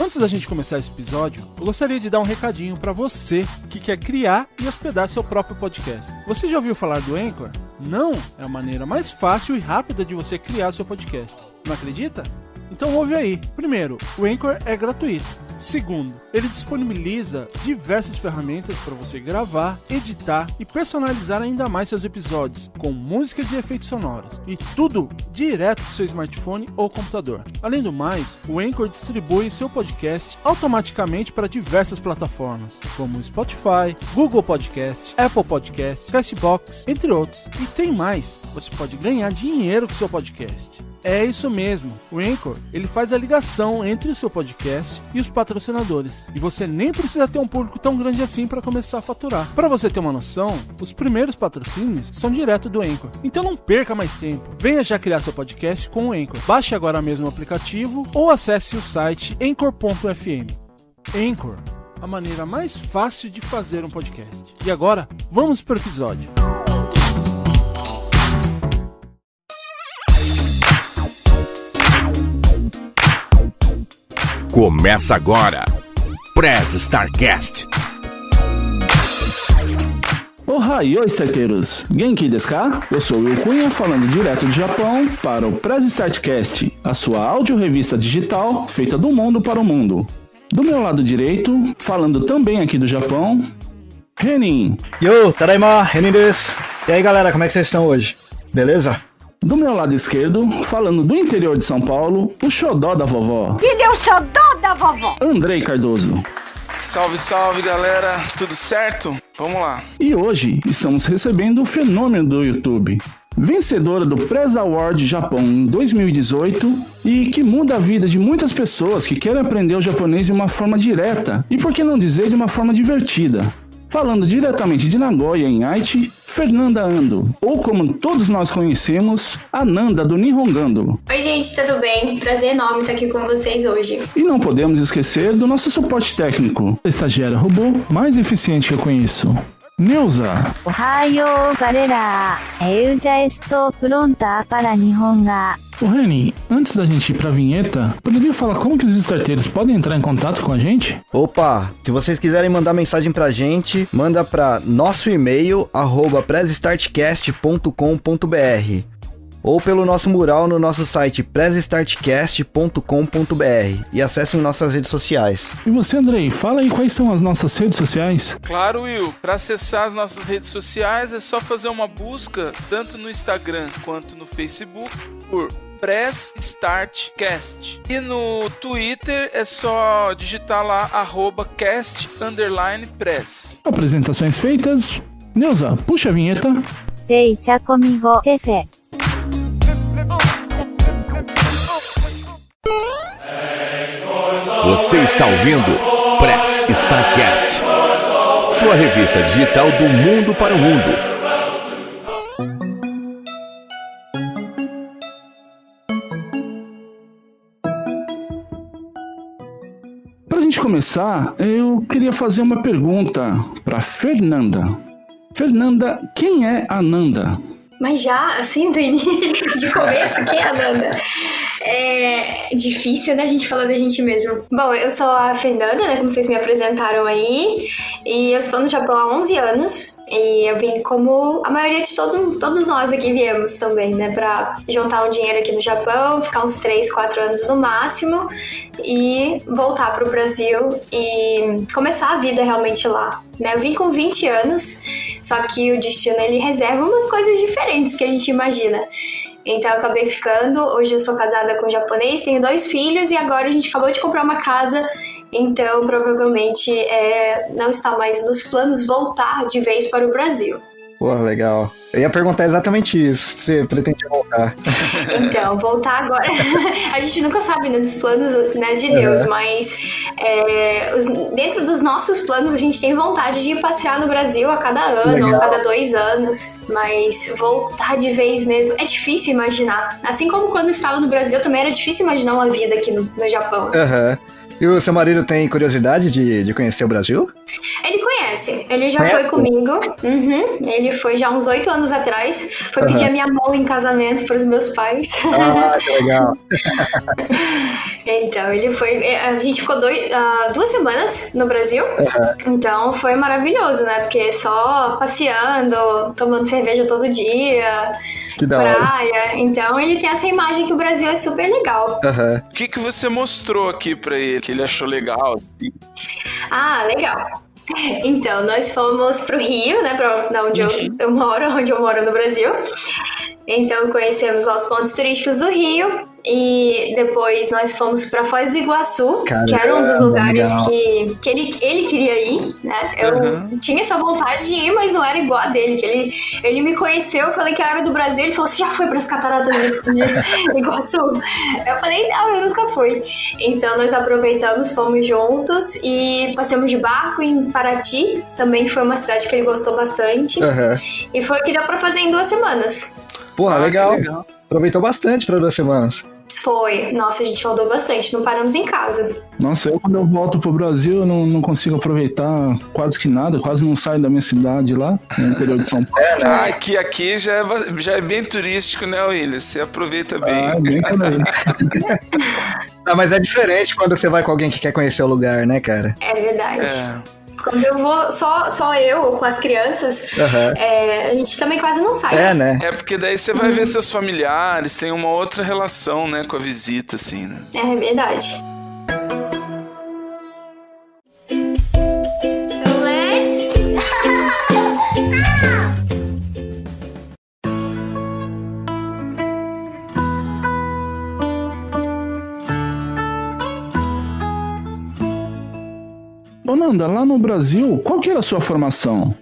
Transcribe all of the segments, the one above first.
Antes da gente começar esse episódio, eu gostaria de dar um recadinho para você que quer criar e hospedar seu próprio podcast. Você já ouviu falar do Anchor? Não, é a maneira mais fácil e rápida de você criar seu podcast. Não acredita? Então ouve aí. Primeiro, o Anchor é gratuito. Segundo, ele disponibiliza diversas ferramentas para você gravar, editar e personalizar ainda mais seus episódios, com músicas e efeitos sonoros. E tudo direto do seu smartphone ou computador. Além do mais, o Anchor distribui seu podcast automaticamente para diversas plataformas, como Spotify, Google Podcast, Apple Podcast, Castbox, entre outros. E tem mais, você pode ganhar dinheiro com seu podcast. É isso mesmo, o Anchor, ele faz a ligação entre o seu podcast e os patrocinadores. E você nem precisa ter um público tão grande assim para começar a faturar. Para você ter uma noção, os primeiros patrocínios são direto do Anchor. Então não perca mais tempo. Venha já criar seu podcast com o Anchor. Baixe agora mesmo o aplicativo ou acesse o site anchor.fm. Anchor, a maneira mais fácil de fazer um podcast. E agora, vamos para o episódio. Começa agora, Press Starcast. Ohayou, starteiros! Genki desu ka? Eu sou o Will Cunha, falando direto do Japão para o Press Startcast, a sua audiorevista digital feita do mundo para o mundo. Do meu lado direito, falando também aqui do Japão, Renin. Yo, tadaima, Renin desu. E aí galera, como é que vocês estão hoje? Beleza? Do meu lado esquerdo, falando do interior de São Paulo, o xodó da vovó. Ele é o xodó da vovó. Andrei Cardoso. Salve, salve galera, tudo certo? Vamos lá. E hoje estamos recebendo o fenômeno do YouTube, vencedora do Press Award Japão em 2018 e que muda a vida de muitas pessoas que querem aprender o japonês de uma forma direta e, por que não dizer, de uma forma divertida. Falando diretamente de Nagoya, em Aichi, Fernanda Ando, ou como todos nós conhecemos, a Nanda do Nihongando. Oi gente, tudo bem? Prazer enorme estar aqui com vocês hoje. E não podemos esquecer do nosso suporte técnico, a estagiária robô mais eficiente que eu conheço, Neuza. Ohayou, galera. Eu já estou pronta para Nihonga. Ô Reni, antes da gente ir pra vinheta, poderia falar como que os starteiros podem entrar em contato com a gente? Opa, se vocês quiserem mandar mensagem pra gente, manda pra nosso e-mail, @pressstartcast.com.br ou pelo nosso mural no nosso site pressstartcast.com.br e acessem nossas redes sociais. E você, Andrei, fala aí quais são as nossas redes sociais. Claro, Will, para acessar as nossas redes sociais é só fazer uma busca tanto no Instagram quanto no Facebook por Press Startcast. E no Twitter é só digitar lá @cast_press. Apresentações feitas. Neuza, puxa a vinheta. Deixa comigo, chefe. Você está ouvindo Press Starcast, sua revista digital do mundo para o mundo. Pra gente começar, eu queria fazer uma pergunta pra Fernanda. Fernanda, quem é a Nanda? Mas já, assim, do início, de começo, quem é a Nanda? É difícil, né, a gente falar da gente mesmo. Bom, eu sou a Fernanda, né, como vocês me apresentaram aí, e eu estou no Japão há 11 anos, e eu vim como a maioria de todos nós aqui viemos também, né, pra juntar um dinheiro aqui no Japão, ficar uns 3, 4 anos no máximo, e voltar pro Brasil e começar a vida realmente lá, né. Eu vim com 20 anos, só que o destino, ele reserva umas coisas diferentes que a gente imagina. Então eu acabei ficando, hoje eu sou casada com um japonês, tenho 2 filhos e agora a gente acabou de comprar uma casa, então provavelmente não está mais nos planos voltar de vez para o Brasil. Pô, legal. Eu ia perguntar exatamente isso, se você pretende voltar. Então, voltar agora, a gente nunca sabe, né, dos planos, né, de Deus, mas dentro dos nossos planos a gente tem vontade de ir passear no Brasil a cada ano, legal, ou a cada 2 anos, mas voltar de vez mesmo é difícil imaginar. Assim como quando eu estava no Brasil também era difícil imaginar uma vida aqui no Japão. Aham. E o seu marido tem curiosidade de conhecer o Brasil? Ele conhece, ele já foi comigo, ele foi já uns 8 anos atrás, foi pedir a minha mão em casamento para os meus pais. Ah, que legal. Então, ele foi... A gente ficou 2 semanas no Brasil. Então, foi maravilhoso, né? Porque só passeando, tomando cerveja todo dia, Que da hora. praia. Então, ele tem essa imagem que o Brasil é super legal. O que você mostrou aqui pra ele, que ele achou legal? Assim? Ah, legal. Então, nós fomos pro Rio, né? Da onde eu moro no Brasil. Então, conhecemos lá os pontos turísticos do Rio. E depois nós fomos pra Foz do Iguaçu, que era um dos lugares que ele queria ir, né? Eu tinha essa vontade de ir, mas não era igual a dele. Que ele me conheceu, eu falei que era do Brasil. Ele falou, você já foi pras cataratas de Iguaçu? Eu falei, não, eu nunca fui. Então nós aproveitamos, fomos juntos e passamos de barco em Paraty. Também foi uma cidade que ele gostou bastante. E foi o que deu pra fazer em 2 semanas. Porra, legal. Aproveitou bastante para 2 semanas. Foi. Nossa, a gente rodou bastante. Não paramos em casa. Nossa, quando eu volto pro Brasil, eu não consigo aproveitar quase que nada. Quase não saio da minha cidade lá, no interior de São Paulo. Aqui já é bem turístico, né, William? Você aproveita bem. Bem por aí. Mas é diferente quando você vai com alguém que quer conhecer o lugar, né, cara? É verdade. Quando eu vou só eu com as crianças, a gente também quase não sai. Né? É porque daí você vai ver seus familiares, tem uma outra relação, né, com a visita, assim, né? É verdade. Ô Nanda, lá no Brasil, qual que era a sua formação?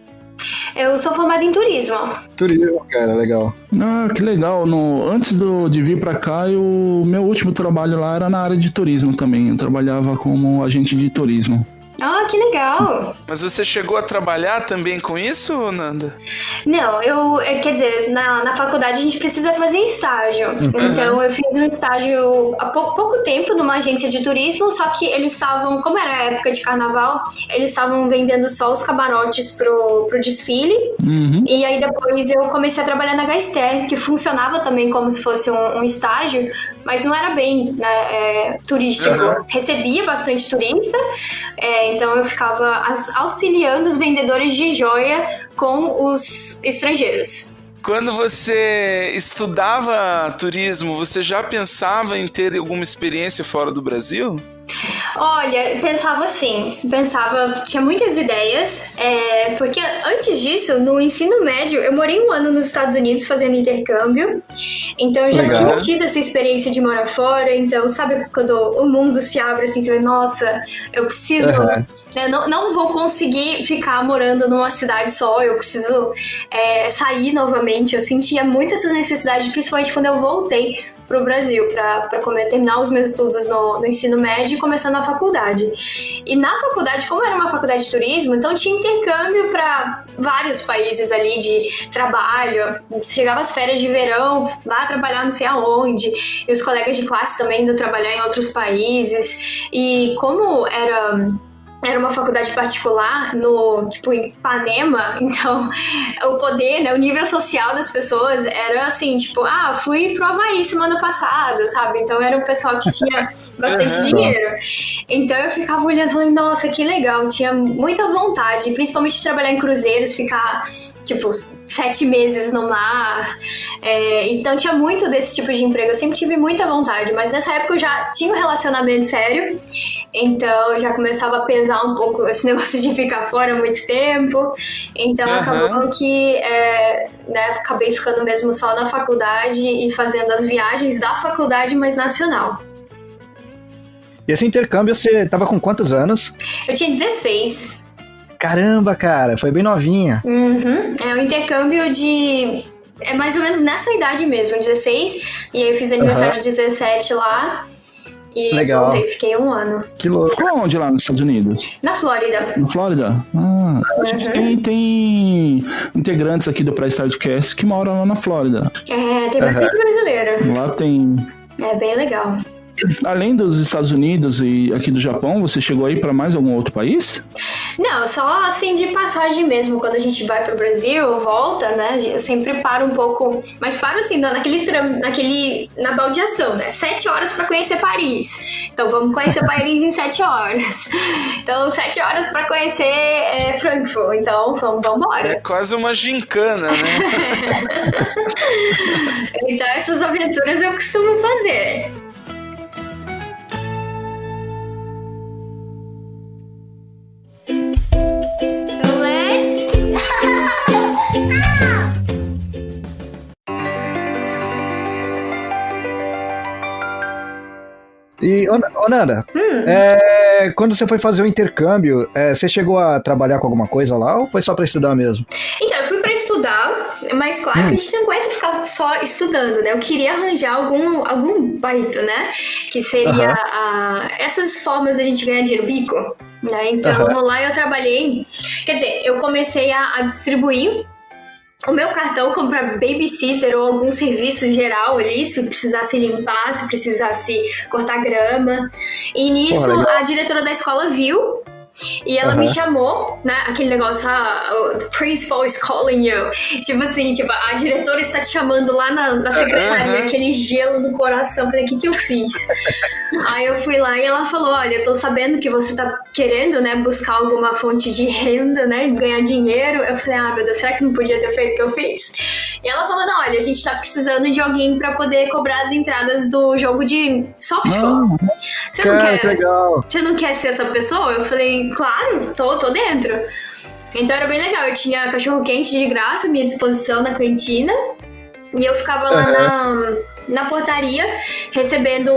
Eu sou formada em turismo. Turismo, cara, legal. Ah, que legal. Antes de vir pra cá, meu último trabalho lá era na área de turismo também. Eu trabalhava como agente de turismo. Ah, que legal! Mas você chegou a trabalhar também com isso, Nanda? Não, quer dizer, na faculdade a gente precisa fazer estágio. Então eu fiz um estágio há pouco tempo numa agência de turismo, só que eles estavam, como era a época de carnaval, eles estavam vendendo só os camarotes pro desfile. E aí depois eu comecei a trabalhar na Gaster, que funcionava também como se fosse um estágio, mas não era bem, né, turístico. Recebia bastante turista, então eu ficava auxiliando os vendedores de joia com os estrangeiros. Quando você estudava turismo, você já pensava em ter alguma experiência fora do Brasil? Olha, pensava assim, tinha muitas ideias, porque antes disso, no ensino médio, eu morei 1 ano nos Estados Unidos fazendo intercâmbio, então eu já tinha tido essa experiência de morar fora, então sabe quando o mundo se abre assim, você vê, nossa, eu preciso, né, não vou conseguir ficar morando numa cidade só, eu preciso sair novamente, eu sentia muito essa necessidade, principalmente quando eu voltei pro Brasil, para terminar os meus estudos no ensino médio e começando a faculdade. E na faculdade, como era uma faculdade de turismo, então tinha intercâmbio para vários países ali de trabalho, chegava as férias de verão, lá trabalhar não sei aonde, e os colegas de classe também indo trabalhar em outros países, e como era uma faculdade particular em Ipanema, então o poder, né, o nível social das pessoas era assim, fui pro Havaí semana passada, sabe? Então era um pessoal que tinha bastante dinheiro. Então eu ficava olhando e falei, nossa, que legal, tinha muita vontade, principalmente de trabalhar em cruzeiros, ficar 7 meses no mar. Então tinha muito desse tipo de emprego, eu sempre tive muita vontade, mas nessa época eu já tinha um relacionamento sério, então já começava a pesar um pouco esse negócio de ficar fora muito tempo, então acabou que acabei ficando mesmo só na faculdade e fazendo as viagens da faculdade, mas nacional. E esse intercâmbio, você tava com quantos anos? Eu tinha 16. Caramba, cara, foi bem novinha. É um intercâmbio é mais ou menos nessa idade mesmo, 16, e aí eu fiz aniversário de 17 lá, e voltei, fiquei 1 ano. Que louco. Ficou onde lá nos Estados Unidos? Na Flórida. Na Flórida? A gente tem integrantes aqui do Pré-Startcast que moram lá na Flórida. Tem bastante brasileiro. Lá tem... É bem legal. Além dos Estados Unidos e aqui do Japão, você chegou aí para mais algum outro país? Não, só assim de passagem mesmo. Quando a gente vai pro Brasil, volta, né? Eu sempre paro um pouco. Mas paro assim, na baldeação, né? 7 horas pra conhecer Paris. Então vamos conhecer Paris em 7 horas. Então 7 horas pra conhecer Frankfurt. Então vamos embora. É quase uma gincana, né? Então essas aventuras eu costumo fazer. E, ô Nanda, quando você foi fazer o intercâmbio, você chegou a trabalhar com alguma coisa lá ou foi só pra estudar mesmo? Então, eu fui pra estudar, mas claro que a gente não aguenta ficar só estudando, né? Eu queria arranjar algum baito, né? Que seria essas formas da gente ganhar dinheiro, bico, né? Então, lá eu trabalhei, quer dizer, eu comecei a distribuir o meu cartão comprar babysitter ou algum serviço geral ali, se precisasse limpar, se precisasse cortar grama. E nisso, a diretora da escola viu e ela me chamou, né? Aquele negócio, the principal is calling you. Tipo assim, a diretora está te chamando lá na secretaria, aquele gelo no coração. Falei, o que eu fiz? Aí eu fui lá e ela falou, olha, eu tô sabendo que você tá querendo, né, buscar alguma fonte de renda, né, ganhar dinheiro. Eu falei, meu Deus, será que não podia ter feito o que eu fiz? E ela falou, não, olha, a gente tá precisando de alguém pra poder cobrar as entradas do jogo de softball. Você não quer ser essa pessoa? Eu falei, claro, tô dentro. Então era bem legal, eu tinha cachorro-quente de graça à minha disposição na cantina. E eu ficava lá na portaria recebendo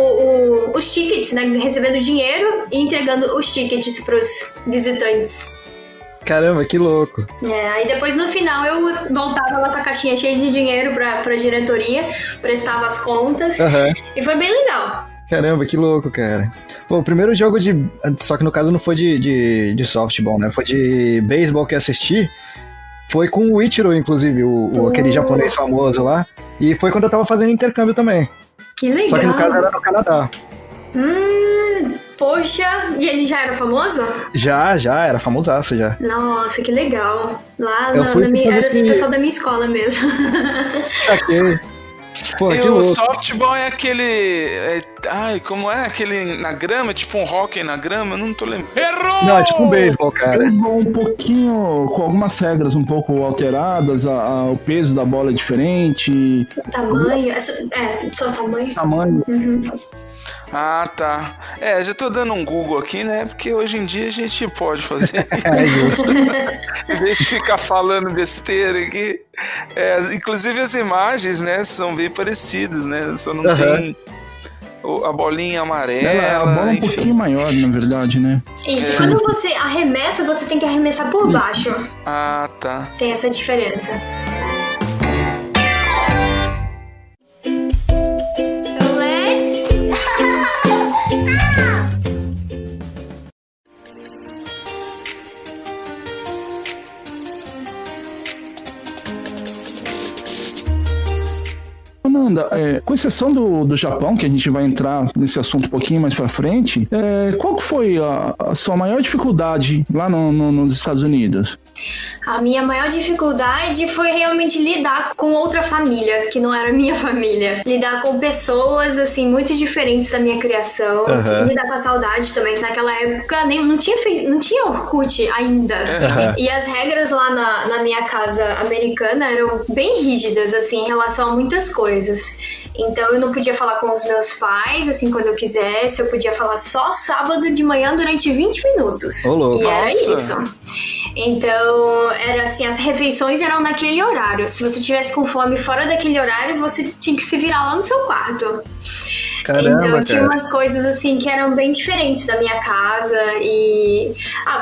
os tickets, né? Recebendo dinheiro e entregando os tickets pros visitantes. Caramba, que louco. Aí depois no final eu voltava lá com a caixinha cheia de dinheiro pra diretoria, prestava as contas e foi bem legal. Caramba, que louco, cara. Pô, o primeiro jogo só que no caso não foi de softball, né? Foi de beisebol que eu assisti. Foi com o Ichiro, inclusive, aquele japonês famoso lá. E foi quando eu tava fazendo intercâmbio também. Que legal. Só que no caso era no Canadá. Poxa, e ele já era famoso? Já, era famosaço já. Nossa, que legal. Lá era o pessoal da minha escola mesmo. Saquei. Pô, e que o louco. softball é aquele... como é? Aquele na grama? Tipo um hóquei na grama? Eu não tô lembrando. Errou! Não, é tipo um beisebol, cara. Um pouquinho, com algumas regras um pouco alteradas, o peso da bola é diferente. Tamanho, só tamanho. Tamanho. Ah, tá. Já tô dando um Google aqui, né? Porque hoje em dia a gente pode fazer isso. Em vez de ficar falando besteira aqui. Inclusive as imagens, né? São bem parecidas, né? Só não tem a bolinha amarela. A bola é um pouquinho maior, na verdade, né? Isso. Quando você arremessa, você tem que arremessar por baixo. Ah, tá. Tem essa diferença. Nanda, com exceção do Japão, que a gente vai entrar nesse assunto um pouquinho mais pra frente, qual que foi a sua maior dificuldade lá nos Estados Unidos? A minha maior dificuldade foi realmente lidar com outra família, que não era minha família. Lidar com pessoas, assim, muito diferentes da minha criação. Lidar com a saudade também, que naquela época não tinha Orkut ainda. E as regras lá na minha casa americana eram bem rígidas, assim, em relação a muitas coisas. Então eu não podia falar com os meus pais, assim, quando eu quisesse. Eu podia falar só sábado de manhã durante 20 minutos. Louco. E era isso. Então, era assim, as refeições eram naquele horário. Se você tivesse com fome fora daquele horário, você tinha que se virar lá no seu quarto. Caramba, então tinha umas coisas assim que eram bem diferentes da minha casa. E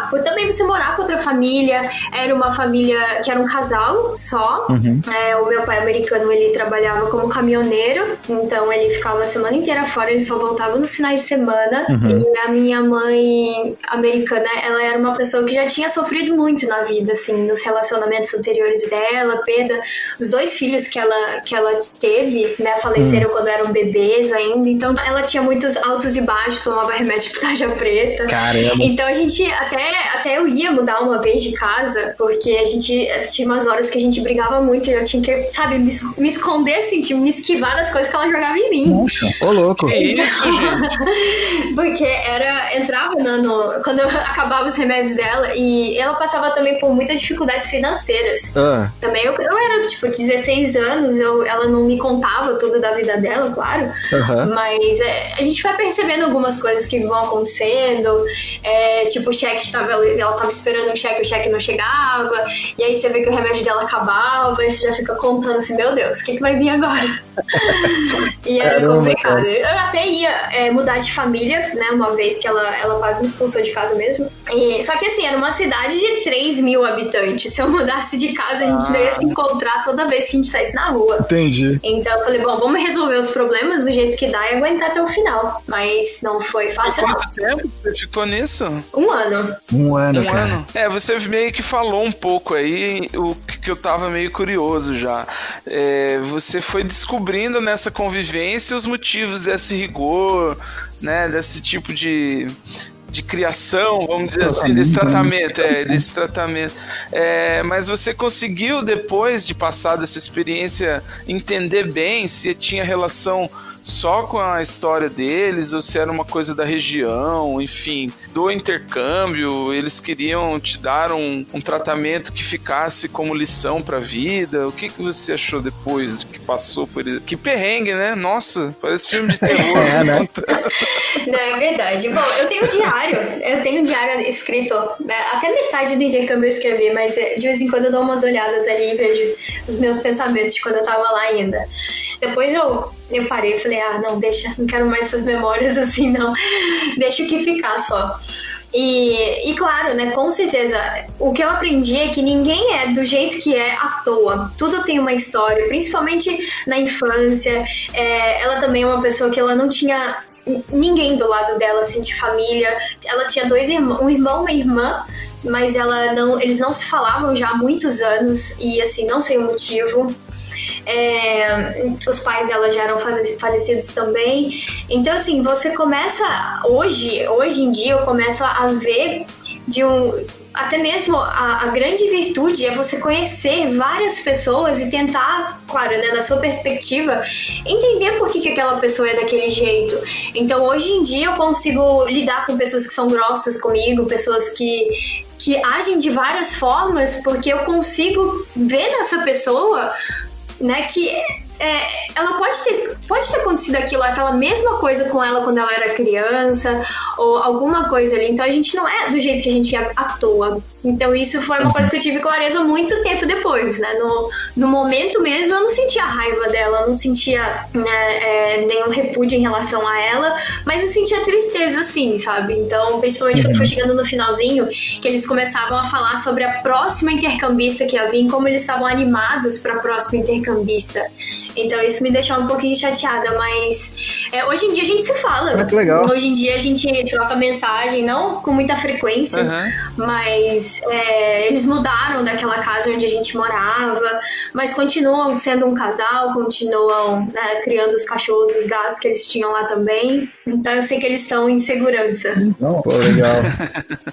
por também você morar com outra família. Era uma família que era um casal só. O meu pai americano, ele trabalhava como caminhoneiro, então ele ficava a semana inteira fora, ele só voltava nos finais de semana. E a minha mãe americana, ela era uma pessoa que já tinha sofrido muito na vida, assim, nos relacionamentos anteriores dela, perda. Os 2 filhos que ela teve, né, faleceram quando eram bebês ainda. Então ela tinha muitos altos e baixos, tomava remédio pra tarja preta. Caramba. Então a gente, até eu ia mudar uma vez de casa, porque a gente tinha umas horas que a gente brigava muito e eu tinha que, sabe, me esconder, assim, me esquivar das coisas que ela jogava em mim. Nossa, ô louco. Que isso, gente? Porque entrava quando eu acabava os remédios dela, e ela passava também por muitas dificuldades financeiras. Também eu era, tipo, 16 anos, ela não me contava tudo da vida dela, claro, mas a gente vai percebendo algumas coisas que vão acontecendo, tipo, o cheque ela tava esperando o cheque não chegava, e aí você vê que o remédio dela acabava, e você já fica contando assim, meu Deus, o que vai vir agora? E era complicado. Eu até ia mudar de família, né, uma vez que ela quase me expulsou de casa mesmo. Só que assim, era uma cidade de 3 mil habitantes. Se eu mudasse de casa, a gente não ia se encontrar toda vez que a gente saísse na rua. Entendi. Então eu falei, bom, vamos resolver os problemas do jeito que dá e aguentar até o final. Mas não foi fácil. Quanto tempo você ficou nisso? 1 ano. Um ano, cara. Ano. Você meio que falou um pouco aí o que eu tava meio curioso já. Você foi descobrindo nessa convivência os motivos desse rigor, né, desse tipo de criação, vamos dizer assim, desse tratamento. Mas você conseguiu, depois de passar dessa experiência, entender bem se tinha relação só com a história deles, ou se era uma coisa da região, enfim, do intercâmbio, eles queriam te dar um tratamento que ficasse como lição pra vida? O que você achou depois que passou por isso? Que perrengue, né? Nossa, parece filme de terror. Né? Não, é verdade. Bom, eu tenho um diário escrito, até metade do intercâmbio eu escrevi, mas de vez em quando eu dou umas olhadas ali e vejo os meus pensamentos de quando eu tava lá ainda. Depois eu parei e falei, não, deixa, não quero mais essas memórias assim, não. Deixa o que ficar só. E claro, né, com certeza, o que eu aprendi é que ninguém é do jeito que é à toa. Tudo tem uma história, principalmente na infância. Ela também é uma pessoa que ela não tinha ninguém do lado dela, assim, de família. Ela tinha 2 irmãos, um irmão e uma irmã, mas eles não se falavam já há muitos anos, e assim, não sei o motivo. Os pais dela já eram falecidos também. Então assim, você começa hoje em dia eu começo a ver até mesmo a grande virtude é você conhecer várias pessoas e tentar, claro, né, na sua perspectiva, entender por que aquela pessoa é daquele jeito. Então hoje em dia eu consigo lidar com pessoas que são grossas comigo, pessoas que agem de várias formas, porque eu consigo ver nessa pessoa, né, que ela pode ter acontecido aquela mesma coisa com ela quando ela era criança, ou alguma coisa ali. Então a gente não é do jeito que a gente é à toa. Então isso foi uma coisa que eu tive clareza muito tempo depois, né? No momento mesmo eu não sentia raiva dela, eu não sentia, né, nenhum repúdio em relação a ela, mas eu sentia tristeza, assim, sabe? Então, principalmente quando foi chegando no finalzinho, que eles começavam a falar sobre a próxima intercambista que ia vir, como eles estavam animados para a próxima intercambista. Então isso me deixou um pouquinho chateada, mas hoje em dia a gente se fala. Que legal. Hoje em dia a gente troca mensagem, não com muita frequência, mas eles mudaram daquela casa onde a gente morava, mas continuam sendo um casal, continuam, né, criando os cachorros, os gatos que eles tinham lá também. Então eu sei que eles são em segurança. Não, pô, legal.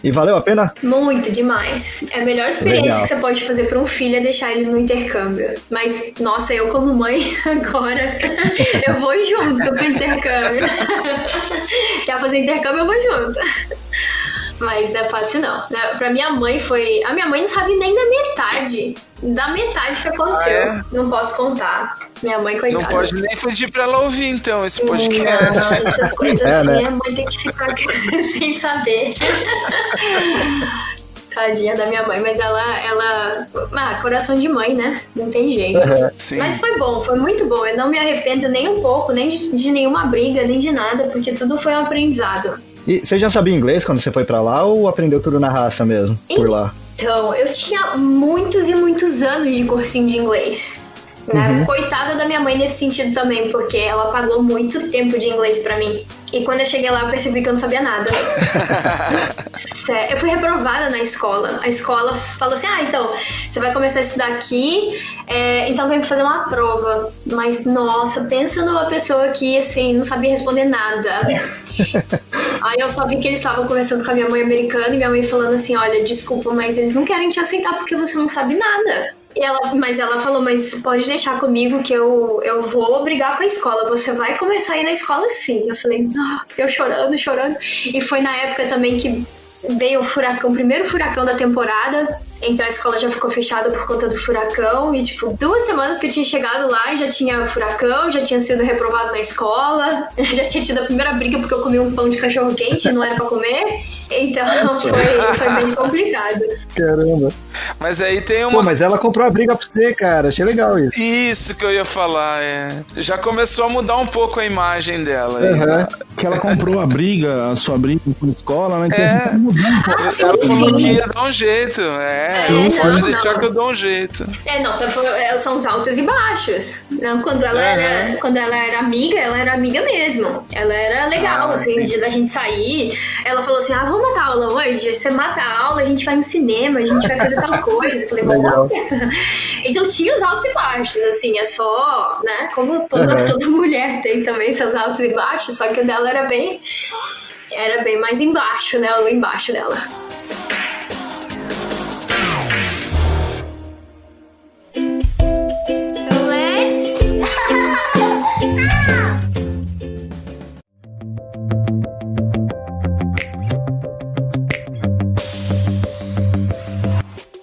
E valeu a pena? Muito, demais. É a melhor experiência que você pode fazer para um filho é deixar ele no intercâmbio. Mas, nossa, eu como mãe, agora, eu vou junto pro intercâmbio. Quer fazer intercâmbio, eu vou junto. Mas não é fácil, não. Pra minha mãe foi... A minha mãe não sabe nem da metade que aconteceu. Não posso contar. Minha mãe, coitada. Não pode nem pedir pra ela ouvir, então, esse podcast. Não, essas coisas assim, né? A mãe tem que ficar sem saber. Tadinha da minha mãe, mas ela coração de mãe, né? Não tem jeito. Mas foi bom, foi muito bom. Eu não me arrependo nem um pouco, nem de nenhuma briga, nem de nada, porque tudo foi um aprendizado. E você já sabia inglês quando você foi pra lá ou aprendeu tudo na raça mesmo, por lá? Então, eu tinha muitos e muitos anos de cursinho de inglês. Né? Coitada da minha mãe nesse sentido também, porque ela pagou muito tempo de inglês pra mim. E quando eu cheguei lá, eu percebi que eu não sabia nada. Eu fui reprovada na escola. A escola falou assim, então, você vai começar a estudar aqui, então vem fazer uma prova. Mas, nossa, pensa numa pessoa que, assim, não sabia responder nada. Aí eu só vi que eles estavam conversando com a minha mãe americana e minha mãe falando assim, olha, desculpa, mas eles não querem te aceitar porque você não sabe nada. Mas ela falou, mas pode deixar comigo que eu vou brigar com a escola, você vai começar a ir na escola sim. Eu falei, eu chorando. E foi na época também que veio o primeiro furacão da temporada, então a escola já ficou fechada por conta do furacão e 2 semanas que eu tinha chegado lá e já tinha furacão, já tinha sido reprovado na escola, já tinha tido a primeira briga porque eu comi um pão de cachorro quente e não era pra comer, então foi bem complicado. Caramba. Mas aí tem uma... Pô, mas ela comprou a briga pra você, cara, achei legal isso. Isso que eu ia falar, já começou a mudar um pouco a imagem dela. Que ela comprou a sua briga com a escola, né? Então mudando um pouco. Ela falou que ia dar um jeito, pode deixar que eu dou um jeito. São os altos e baixos. Não, quando ela era amiga mesmo. Ela era legal, assim, da gente sair. Ela falou assim, vamos matar a aula hoje? Você mata a aula, a gente vai no cinema, a gente vai fazer tal coisa. Eu falei, vamos. Então tinha os altos e baixos, assim, é só, né, como toda mulher tem também seus altos e baixos, só que o dela era bem mais embaixo, né, o embaixo dela.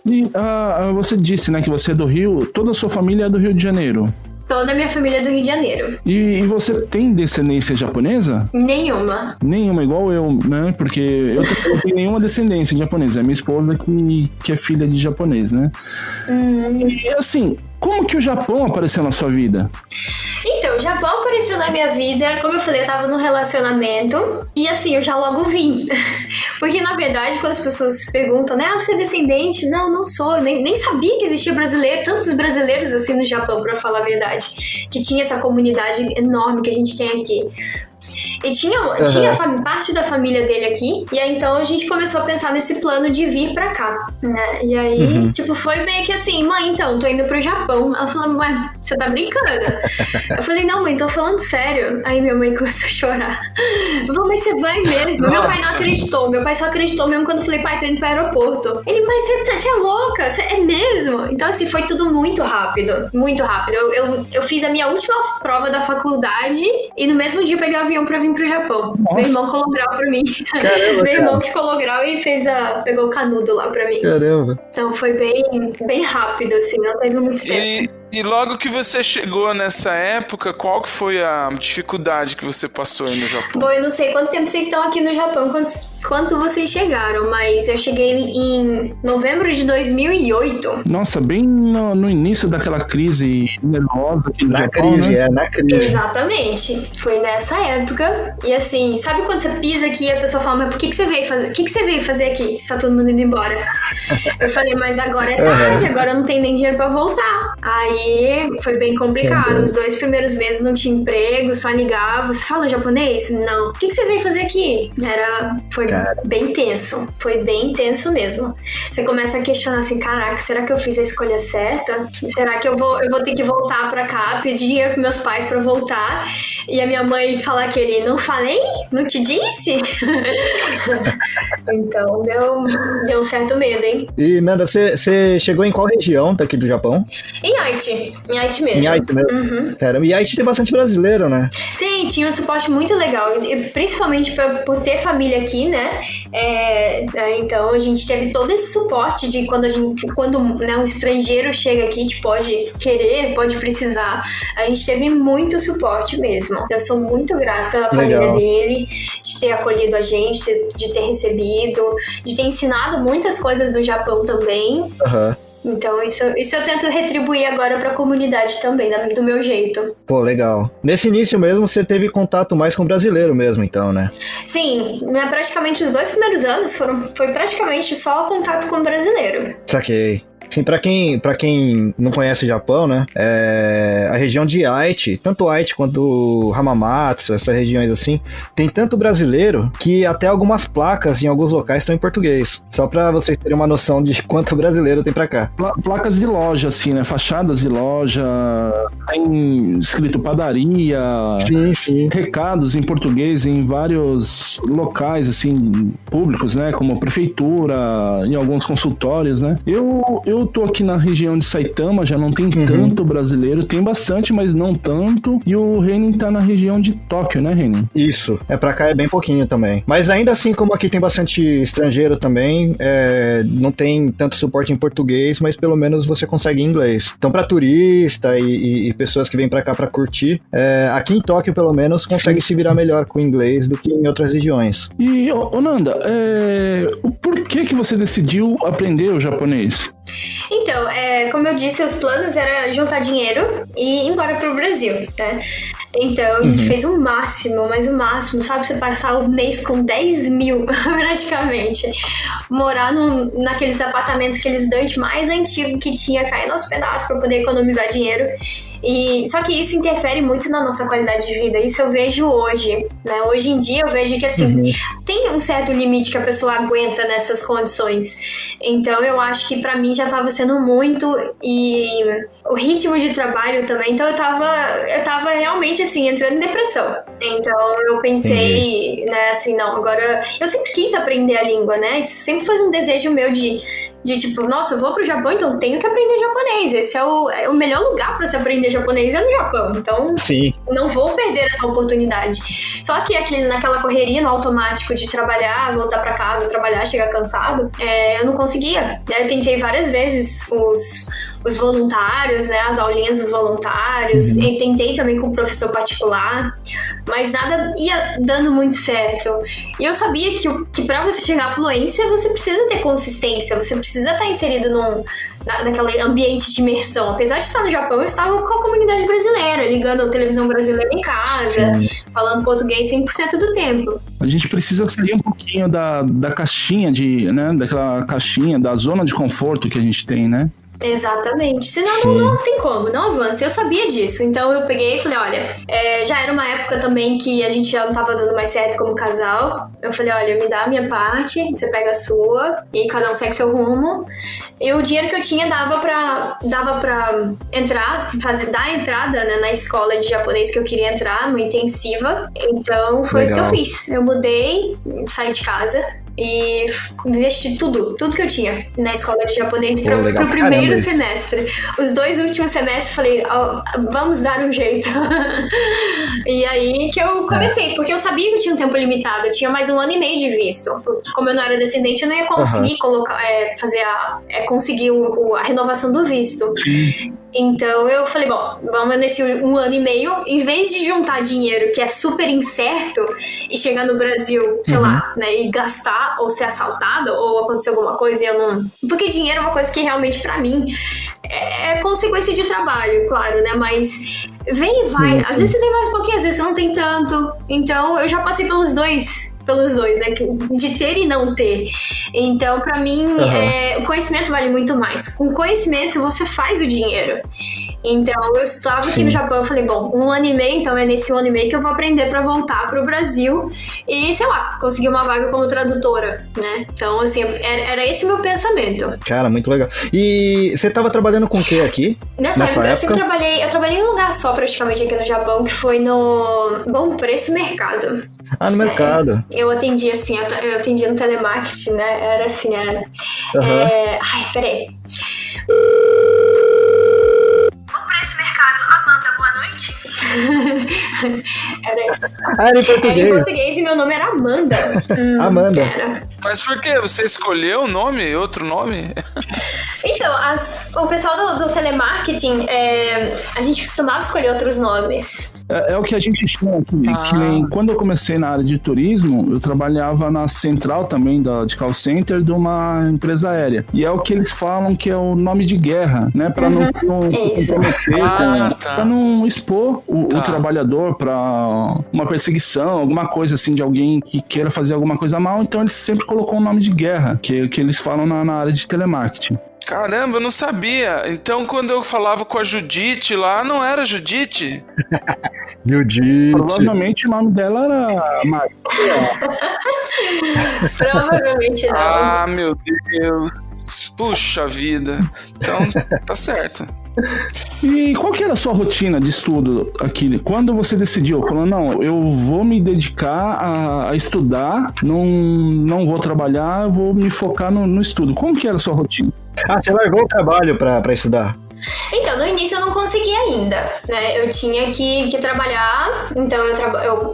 E você disse, né, que você é do Rio, toda a sua família é do Rio de Janeiro. Toda a minha família é do Rio de Janeiro. E você tem descendência japonesa? Nenhuma. Nenhuma, igual eu, né? Porque eu não tenho nenhuma descendência japonesa. É minha esposa que é filha de japonês, né? E assim, como que o Japão apareceu na sua vida? Então, o Japão apareceu na minha vida, como eu falei, eu tava num relacionamento e assim, eu já logo vim. Porque na verdade, quando as pessoas perguntam, né, você é descendente? Não sou, nem sabia que existia brasileiro, tantos brasileiros assim no Japão, pra falar a verdade, que tinha essa comunidade enorme que a gente tem aqui. E tinha parte da família dele aqui, e aí então a gente começou a pensar nesse plano de vir pra cá, né? E aí, foi meio que assim, mãe, então, tô indo pro Japão. Ela falou, ué, você tá brincando? Eu falei, não, mãe, tô falando sério. Aí minha mãe começou a chorar. Eu falei, mas você vai mesmo? Meu pai não acreditou, meu pai só acreditou mesmo quando eu falei, pai, tô indo pro aeroporto. Ele, mas você é louca? Você é mesmo? Então assim, foi tudo muito rápido, muito rápido. Eu fiz a minha última prova da faculdade e no mesmo dia peguei o avião pra vir pro Japão. Nossa. Meu irmão colou grau pra mim. Caramba, meu irmão que colou grau e pegou o canudo lá pra mim. Caramba. Então foi bem rápido, assim, não teve muito tempo. E logo que você chegou nessa época, qual que foi a dificuldade que você passou aí no Japão? Bom, eu não sei quanto tempo vocês estão aqui no Japão, quanto vocês chegaram, mas eu cheguei em novembro de 2008. Nossa, bem no início daquela crise nervosa aqui no Japão, crise, né? Na crise. Exatamente. Foi nessa época. E assim, sabe quando você pisa aqui e a pessoa fala, mas por que você veio fazer? O que você veio fazer aqui? Se tá todo mundo indo embora. Eu falei, mas agora é tarde, agora eu não tenho nem dinheiro pra voltar. Aí foi bem complicado. Os 2 primeiros meses não tinha emprego, só ligava. Você fala japonês? Não. O que você veio fazer aqui? Foi bem tenso. Foi bem tenso mesmo. Você começa a questionar assim, caraca, será que eu fiz a escolha certa? Será que eu vou ter que voltar pra cá, pedir dinheiro pros meus pais pra voltar? E a minha mãe falar que ele, não falei? Não te disse? Então, deu um certo medo, hein? E, Nanda, você chegou em qual região daqui do Japão? Em Aichi mesmo. Em Aichi mesmo? Uhum. Caramba, e Aichi tem bastante brasileiro, né? Tinha um suporte muito legal, principalmente por ter família aqui, né? Então a gente teve todo esse suporte de quando né, um estrangeiro chega aqui que pode querer, pode precisar, a gente teve muito suporte mesmo. Eu sou muito grata à família dele, de ter acolhido a gente, de ter recebido, de ter ensinado muitas coisas do Japão também. Então isso eu tento retribuir agora pra comunidade também, do meu jeito. Pô, legal. Nesse início mesmo, você teve contato mais com brasileiro mesmo, então, né? Sim, praticamente os 2 primeiros anos foi praticamente só contato com brasileiro. Saquei. Sim, pra quem não conhece o Japão, né, a região de Aichi, tanto Aichi quanto Hamamatsu, essas regiões assim, tem tanto brasileiro que até algumas placas em alguns locais estão em português. Só pra vocês terem uma noção de quanto brasileiro tem pra cá. Placas de loja, assim, né? Fachadas de loja, tem escrito padaria, sim. recados em português em vários locais, assim, públicos, né? Como prefeitura, em alguns consultórios, né? Eu tô aqui na região de Saitama, já não tem tanto brasileiro, tem bastante, mas não tanto. E o Renin tá na região de Tóquio, né, Renin? Isso, pra cá é bem pouquinho também. Mas ainda assim, como aqui tem bastante estrangeiro também, não tem tanto suporte em português, mas pelo menos você consegue inglês. Então, pra turista e pessoas que vêm pra cá pra curtir, aqui em Tóquio, pelo menos, consegue se virar melhor com inglês do que em outras regiões. E, Nanda, por que você decidiu aprender o japonês? Então, como eu disse, os planos era juntar dinheiro e ir embora pro Brasil, né? Então, a gente fez o máximo, mas o máximo, sabe? Você passar o mês com 10 mil, praticamente. Morar naqueles apartamentos, aqueles Dutch mais antigos que tinha, cair nos pedaços pra poder economizar dinheiro. Só que isso interfere muito na nossa qualidade de vida. Isso eu vejo hoje, né? Hoje em dia eu vejo que, assim, tem um certo limite que a pessoa aguenta nessas condições. Então eu acho que pra mim já tava sendo muito, e o ritmo de trabalho também. Então eu tava realmente, assim, entrando em depressão. Então eu pensei, né, assim, não, agora... Eu sempre quis aprender a língua, né? Isso sempre foi um desejo meu de tipo, nossa, eu vou pro Japão, então eu tenho que aprender japonês. Esse é o melhor lugar pra se aprender japonês, é no Japão. Então, não vou perder essa oportunidade. Só que naquela correria, no automático de trabalhar, voltar pra casa, trabalhar, chegar cansado, eu não conseguia. Eu tentei várias vezes os voluntários, né, as aulinhas dos voluntários, e tentei também com o professor particular, mas nada ia dando muito certo. E eu sabia que para você chegar à fluência, você precisa ter consistência, você precisa estar inserido naquele ambiente de imersão. Apesar de estar no Japão, eu estava com a comunidade brasileira, ligando a televisão brasileira em casa, falando português 100% do tempo. A gente precisa sair um pouquinho da caixinha né, daquela caixinha, da zona de conforto que a gente tem, né? Exatamente, senão não tem como, não avança. Eu sabia disso, então eu peguei e falei, olha, já era uma época também que a gente já não tava dando mais certo como casal. Eu falei, olha, me dá a minha parte, você pega a sua, e cada um segue seu rumo. E o dinheiro que eu tinha dava pra entrar, dar a entrada, né, na escola de japonês que eu queria entrar, numa intensiva. Então foi isso que eu fiz. Eu mudei, saí de casa e investi tudo que eu tinha na escola de japonês pro primeiro semestre. Os 2 últimos semestres falei, vamos dar um jeito. E aí que eu comecei, porque eu sabia que eu tinha um tempo limitado, eu tinha mais 1 ano e meio de visto. Como eu não era descendente, eu não ia conseguir conseguir a renovação do visto. Então eu falei, bom, vamos nesse 1 ano e meio, em vez de juntar dinheiro que é super incerto e chegar no Brasil, sei lá, né, e gastar ou ser assaltada ou acontecer alguma coisa e eu não... Porque dinheiro é uma coisa que realmente pra mim é consequência de trabalho, claro, né, mas vem e vai. Às vezes você tem mais um pouquinho, às vezes você não tem tanto. Então eu já passei pelos dois, né? De ter e não ter. Então, pra mim, o conhecimento vale muito mais. Com conhecimento, você faz o dinheiro. Então, eu estava aqui no Japão, eu falei, bom, 1 ano e meio, então é nesse 1 ano e meio que eu vou aprender pra voltar pro Brasil e, sei lá, conseguir uma vaga como tradutora, né? Então, assim, era esse meu pensamento. Cara, muito legal. E você tava trabalhando com o que aqui? Nessa época, eu trabalhei em um lugar só, praticamente, aqui no Japão, que foi no Bom Preço Mercado. Ah, no mercado. Eu atendi, assim, eu atendi no telemarketing, né? Era assim, ai, peraí. Esse mercado, Amanda, boa noite. Era isso. Era em português. Era em português e meu nome era Amanda. Amanda. Mas por que? Você escolheu o nome? Outro nome? Então, o pessoal do telemarketing, a gente costumava escolher outros nomes. É o que a gente chama aqui. Que nem quando eu comecei na área de turismo, eu trabalhava na central também de call center de uma empresa aérea. E é o que eles falam que é o nome de guerra, né? Pra não comprometer, pra não expor o trabalhador para uma perseguição, alguma coisa assim de alguém que queira fazer alguma coisa mal, então ele sempre colocou um nome de guerra, que eles falam na área de telemarketing. Caramba, eu não sabia. Então, quando eu falava com a Judite lá, não era Judite? Judite. Provavelmente o nome dela era Maria. Provavelmente não. Ah, meu Deus. Puxa vida. Então, tá certo. E qual que era a sua rotina de estudo aqui? Quando você decidiu, falou, não, eu vou me dedicar a estudar, não vou trabalhar, vou me focar no estudo. Como que era a sua rotina? Ah, você largou o trabalho pra estudar? Então, no início eu não consegui ainda, né? Eu tinha que trabalhar, então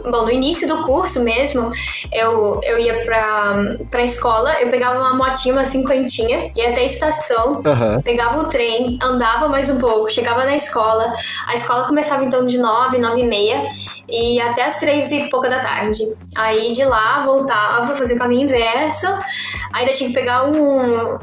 bom, no início do curso mesmo, eu ia pra escola, eu pegava uma motinha, uma cinquentinha, ia até a estação, pegava o trem, andava mais um pouco, chegava na escola, a escola começava em torno de 9h30, e até as 3h pouca da tarde. Aí de lá, voltava, fazia o caminho inverso, ainda tinha que pegar no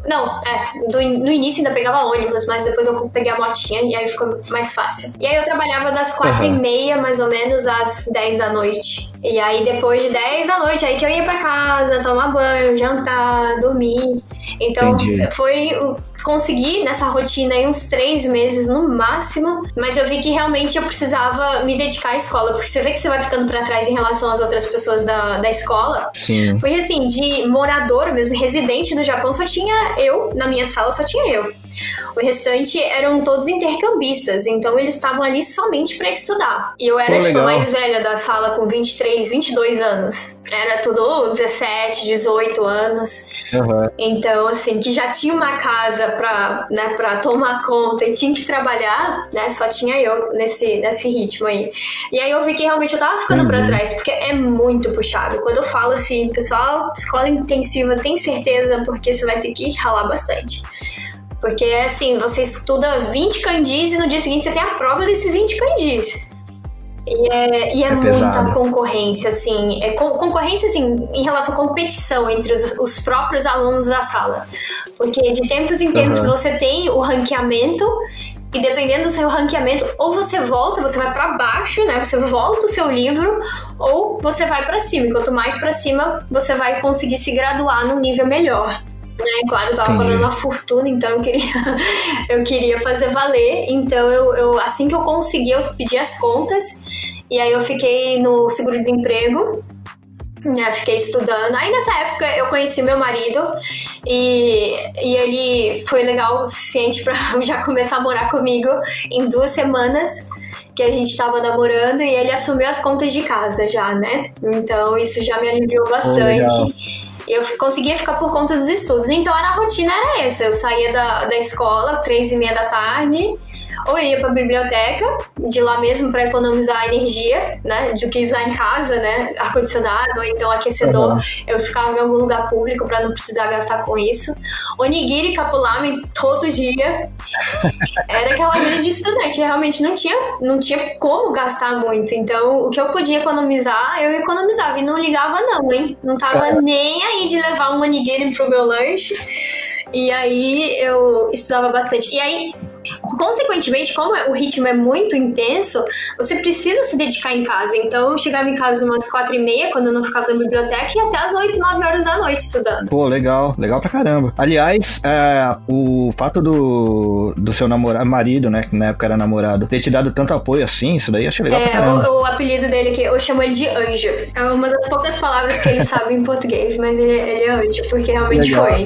início ainda pegava ônibus, mas depois eu peguei a motinha e aí ficou mais fácil. E aí eu trabalhava das 4h30 mais ou menos às 10 da noite. E aí depois de 10 da noite, aí que eu ia pra casa, tomar banho, jantar, dormir. Então consegui nessa rotina aí uns 3 meses no máximo, mas eu vi que realmente eu precisava me dedicar à escola, porque você vê que você vai ficando pra trás em relação às outras pessoas da escola. Sim. Porque assim, de morador mesmo, residente do Japão, só tinha eu, na minha sala só tinha eu. O restante eram todos intercambistas, então eles estavam ali somente pra estudar. E eu era tipo a mais velha da sala com 23, 22 anos. Era tudo 17, 18 anos. Então, assim, que já tinha uma casa pra tomar conta e tinha que trabalhar, né? Só tinha eu nesse ritmo aí. E aí eu vi que realmente eu tava ficando pra trás, porque é muito puxado. Quando eu falo assim, pessoal, escola intensiva, tem certeza, porque você vai ter que ralar bastante. Porque, assim, você estuda 20 kanjis e no dia seguinte você tem a prova desses 20 kanjis. E é muita concorrência, assim. Concorrência, assim, em relação à competição entre os próprios alunos da sala. Porque de tempos em tempos você tem o ranqueamento, e dependendo do seu ranqueamento, ou você vai pra baixo, né? Você volta o seu livro, ou você vai pra cima. E quanto mais pra cima, você vai conseguir se graduar num nível melhor. Claro, eu tava pagando uma fortuna, então eu queria fazer valer. Então eu assim que eu consegui, eu pedi as contas, e aí eu fiquei no seguro-desemprego, né, fiquei estudando. Aí nessa época eu conheci meu marido, e ele foi legal o suficiente pra já começar a morar comigo em 2 semanas que a gente tava namorando, e ele assumiu as contas de casa já, né? Então isso já me aliviou bastante. Eu conseguia ficar por conta dos estudos. Então a rotina era essa. Eu saía da escola 3h30 da tarde, ou eu ia pra biblioteca, de lá mesmo pra economizar energia, né? Do que usar em casa, né? Ar-condicionado, ou então aquecedor. Eu ficava em algum lugar público pra não precisar gastar com isso. Onigiri, capulame todo dia. Era aquela vida de estudante. Realmente não tinha como gastar muito. Então o que eu podia economizar, eu economizava. E não ligava não, hein? Não tava nem aí de levar um onigiri pro meu lanche. E aí eu estudava bastante. E aí, consequentemente, como o ritmo é muito intenso, você precisa se dedicar em casa. Então eu chegava em casa umas 4h30, quando eu não ficava na biblioteca, e até as 8, 9 horas da noite estudando. Pô, legal pra caramba. Aliás, o fato do seu marido, né, que na época era namorado, ter te dado tanto apoio assim, isso daí eu achei legal pra caramba. O apelido dele aqui, eu chamo ele de anjo. É uma das poucas palavras que ele sabe em português, mas ele é anjo, porque realmente legal. Foi.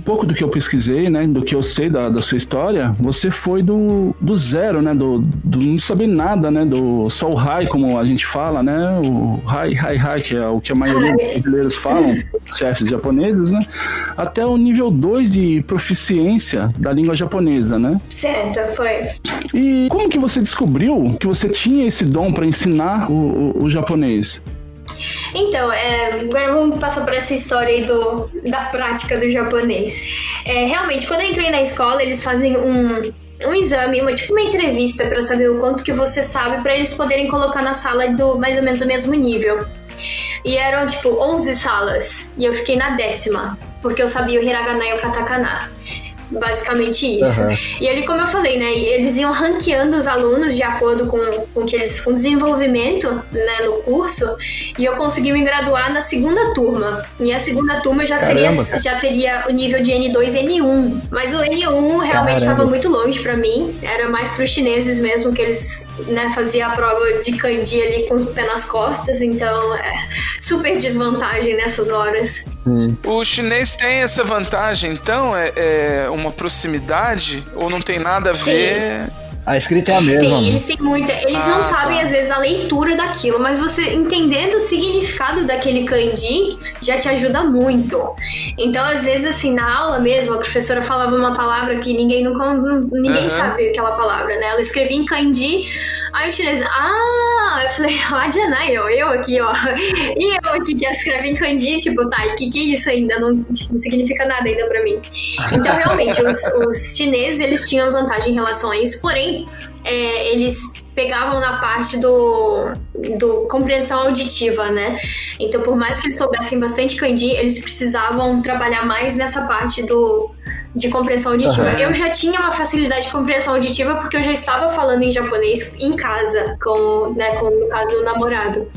Pouco do que eu pesquisei, né, do que eu sei da sua história, você foi do zero, né, do não saber nada, né, do só o high, como a gente fala, né, o high, que é o que a maioria dos brasileiros falam, chefes japoneses, né, até o nível 2 de proficiência da língua japonesa, né? Certo, foi. E como que você descobriu que você tinha esse dom para ensinar o japonês? Então, agora vamos passar por essa história aí da prática do japonês. Realmente, quando eu entrei na escola, eles fazem um exame, uma entrevista pra saber o quanto que você sabe, pra eles poderem colocar na sala do mais ou menos o mesmo nível. E eram 11 salas, e eu fiquei na 10ª, porque eu sabia o hiragana e o katakana. Basicamente isso. Uhum. E ali, como eu falei, né, eles iam ranqueando os alunos de acordo com o desenvolvimento, né, no curso, e eu consegui me graduar na 2ª turma. E a 2ª turma já teria o nível de N2 e N1. Mas o N1 realmente estava muito longe pra mim. Era mais pros chineses mesmo, que eles, né, faziam a prova de kanji ali com o pé nas costas. Então, super desvantagem nessas horas. O chinês tem essa vantagem, então? É uma proximidade? Ou não tem nada a ver? A escrita é a mesma. Tem, eles têm muita. Eles não sabem, às vezes, a leitura daquilo, mas você entendendo o significado daquele kanji já te ajuda muito. Então, às vezes, assim, na aula mesmo, a professora falava uma palavra que ninguém sabe aquela palavra, né? Ela escrevia em kanji. Aí o chinês, eu falei, janai, eu aqui, ó. E eu aqui que escrevo em kanji, tá, e que é isso ainda? Não significa nada ainda pra mim. Então, realmente, os chineses, eles tinham vantagem em relação a isso, porém, eles pegavam na parte do compreensão auditiva, né? Então, por mais que eles soubessem bastante kanji, eles precisavam trabalhar mais nessa parte de compreensão auditiva. Uhum. Eu já tinha uma facilidade de compreensão auditiva porque eu já estava falando em japonês em casa, com no caso, o namorado.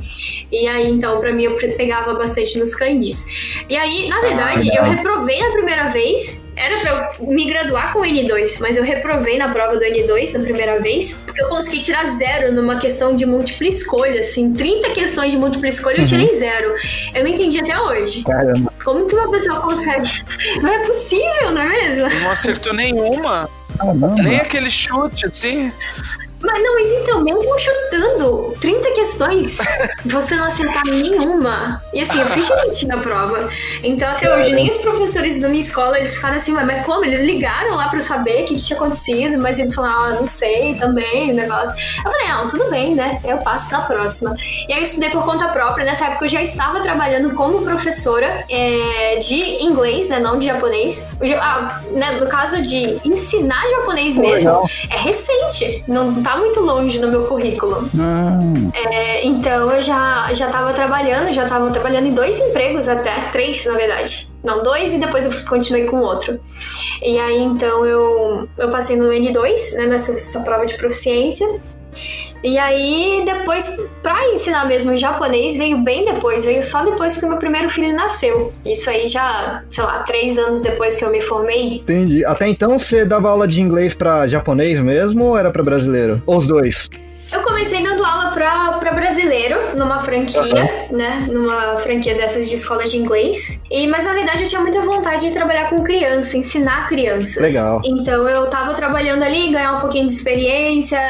E aí, então, pra mim, eu pegava bastante nos kanjis. E aí, na verdade, eu reprovei na primeira vez. Era pra eu me graduar com o N2, mas eu reprovei na prova do N2 na primeira vez, porque eu consegui tirar 0 numa questão de múltipla escolha, assim, 30 questões de múltipla escolha, eu tirei 0. Eu não entendi até hoje. Caramba. Como que uma pessoa consegue? Não é possível, não é mesmo? Não acertou nenhuma. Nem aquele chute, assim. Mas então, mesmo chutando 30 questões, você não acertar nenhuma. E assim, eu fiz direitinho na prova. Então, até hoje, nem os professores da minha escola, eles ficaram assim, mas como? Eles ligaram lá pra saber o que tinha acontecido, mas eles falaram, não sei, também, o negócio. Eu falei, tudo bem, né? Eu passo na próxima. E aí eu estudei por conta própria. Nessa época, eu já estava trabalhando como professora de inglês, né? Não de japonês. Né, no caso de ensinar japonês mesmo, é recente. Não tá muito longe no meu currículo. Então eu já estava trabalhando em 2 empregos até, 3 na verdade. Não, 2 e depois eu continuei com outro. E aí então eu passei no N2, né, nessa prova de proficiência. E aí, depois, pra ensinar mesmo japonês, veio só depois que o meu primeiro filho nasceu. Isso aí já, 3 anos depois que eu me formei. Entendi. Até então, você dava aula de inglês pra japonês mesmo ou era pra brasileiro? Ou os dois? Eu comecei dando aula pra brasileiro, numa franquia, né? Numa franquia dessas de escola de inglês. Mas, na verdade, eu tinha muita vontade de trabalhar com criança, ensinar crianças. Legal. Então, eu tava trabalhando ali, ganhar um pouquinho de experiência,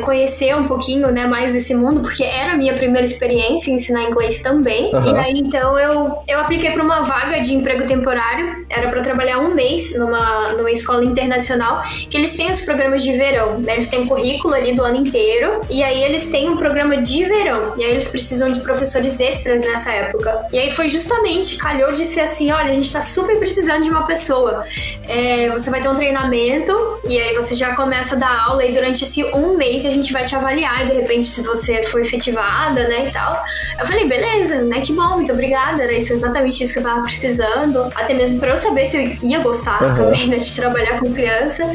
conhecer um pouquinho, né, mais desse mundo, porque era a minha primeira experiência em ensinar inglês também. E aí, então, eu apliquei pra uma vaga de emprego temporário. Era pra trabalhar 1 mês numa escola internacional, que eles têm os programas de verão, né? Eles têm um currículo ali do ano inteiro. E aí eles têm um programa de verão. E aí eles precisam de professores extras nessa época. E aí foi justamente, calhou de ser assim, olha, a gente tá super precisando de uma pessoa. Você vai ter um treinamento, e aí você já começa a dar aula, e durante esse 1 mês a gente vai te avaliar, e de repente se você for efetivada, né, e tal. Eu falei, beleza, né, que bom, muito obrigada. Era exatamente isso que eu tava precisando. Até mesmo pra eu saber se eu ia gostar também, né, de trabalhar com criança.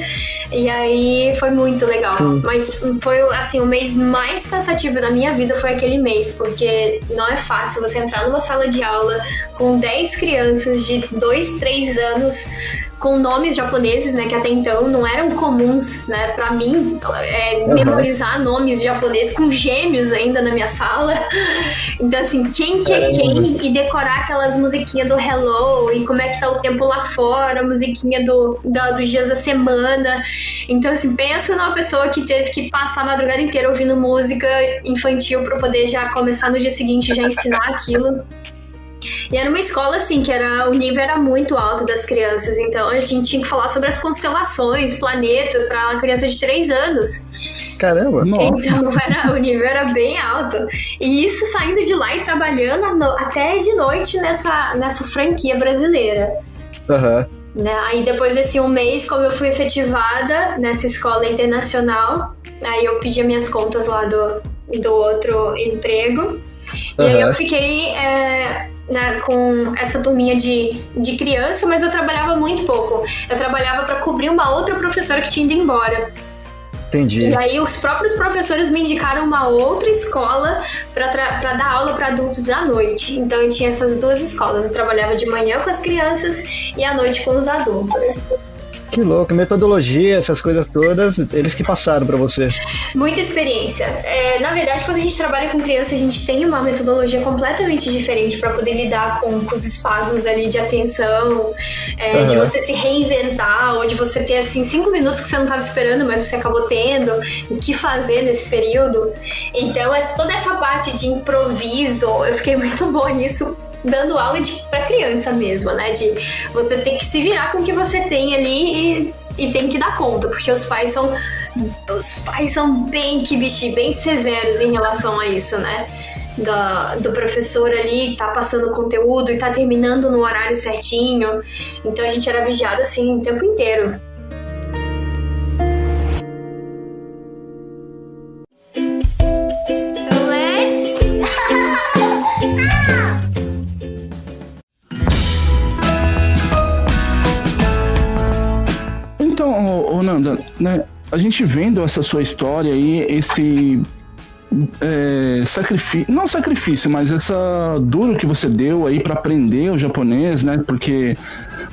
E aí foi muito legal. Mas foi, assim, o mês mais cansativo da minha vida foi aquele mês, porque não é fácil você entrar numa sala de aula com 10 crianças de 2, 3 anos com nomes japoneses, né, que até então não eram comuns, né, pra mim, memorizar nomes japoneses com gêmeos ainda na minha sala. Então, assim, quem que é quem, e decorar aquelas musiquinhas do Hello, e como é que tá o tempo lá fora, a musiquinha dos dias da semana. Então, assim, pensa numa pessoa que teve que passar a madrugada inteira ouvindo música infantil pra poder já começar no dia seguinte já ensinar aquilo. E era uma escola, assim, que o nível era muito alto das crianças. Então, a gente tinha que falar sobre as constelações, planetas, para uma criança de 3 anos. Caramba! Então, o nível era bem alto. E isso saindo de lá e trabalhando até de noite nessa franquia brasileira. Aham. Né? Aí, depois desse um mês, como eu fui efetivada nessa escola internacional, aí eu pedi minhas contas lá do outro emprego. E aí eu fiquei com essa turminha de criança, mas eu trabalhava muito pouco. Eu trabalhava para cobrir uma outra professora que tinha ido embora. Entendi. E aí os próprios professores me indicaram uma outra escola para dar aula para adultos à noite. Então eu tinha essas 2 escolas. Eu trabalhava de manhã com as crianças e à noite com os adultos. Que louco, metodologia, essas coisas todas, eles que passaram pra você. Muita experiência. Na verdade, quando a gente trabalha com criança, a gente tem uma metodologia completamente diferente para poder lidar com os espasmos ali de atenção, de você se reinventar, ou de você ter, assim, 5 minutos que você não estava esperando, mas você acabou tendo, o que fazer nesse período. Então, toda essa parte de improviso, eu fiquei muito boa nisso, dando aula pra criança mesmo, né? De você ter que se virar com o que você tem ali e tem que dar conta, porque os pais são bem bem severos em relação a isso, né? Do professor ali tá passando conteúdo e tá terminando no horário certinho. Então a gente era vigiado assim o tempo inteiro. Então, Nanda, né, a gente vendo essa sua história aí, esse sacrifício, não sacrifício, mas essa duro que você deu aí para aprender o japonês, né? Porque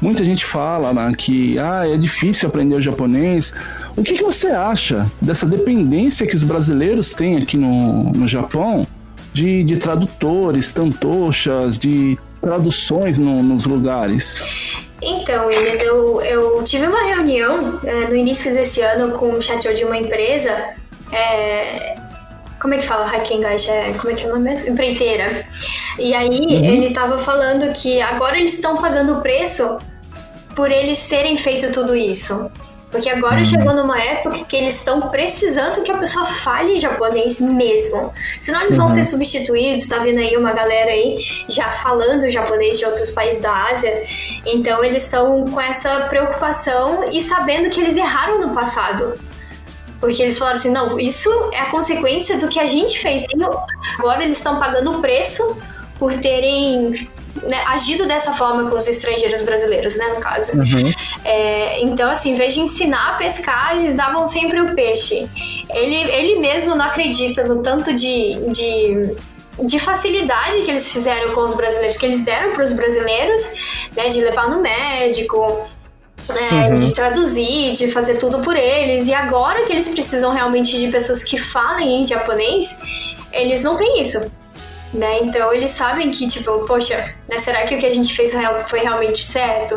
muita gente fala, né, que é difícil aprender o japonês. O que você acha dessa dependência que os brasileiros têm aqui no Japão de tradutores, tantoshas, de traduções nos lugares? Então, Elias, eu tive uma reunião no início desse ano com o chateau de uma empresa, como é que fala? Hakengaisha, como é que é o nome mesmo? Empreiteira. E aí ele tava falando que agora eles estão pagando o preço por eles terem feito tudo isso. Porque agora chegou numa época que eles estão precisando que a pessoa fale japonês mesmo. Senão eles vão ser substituídos. Tá vendo aí uma galera aí já falando japonês de outros países da Ásia. Então eles estão com essa preocupação e sabendo que eles erraram no passado. Porque eles falaram assim, não, isso é a consequência do que a gente fez. Agora eles estão pagando o preço por terem... né, agido dessa forma com os estrangeiros brasileiros, né, no caso. Então, assim, em vez de ensinar a pescar, eles davam sempre o peixe. Ele mesmo não acredita no tanto de facilidade que eles fizeram com os brasileiros, que eles deram para os brasileiros, né, de levar no médico, de traduzir, de fazer tudo por eles. E agora que eles precisam realmente de pessoas que falem em japonês, eles não têm isso. Né? Então eles sabem que, tipo, poxa, né, será que o que a gente fez foi realmente certo?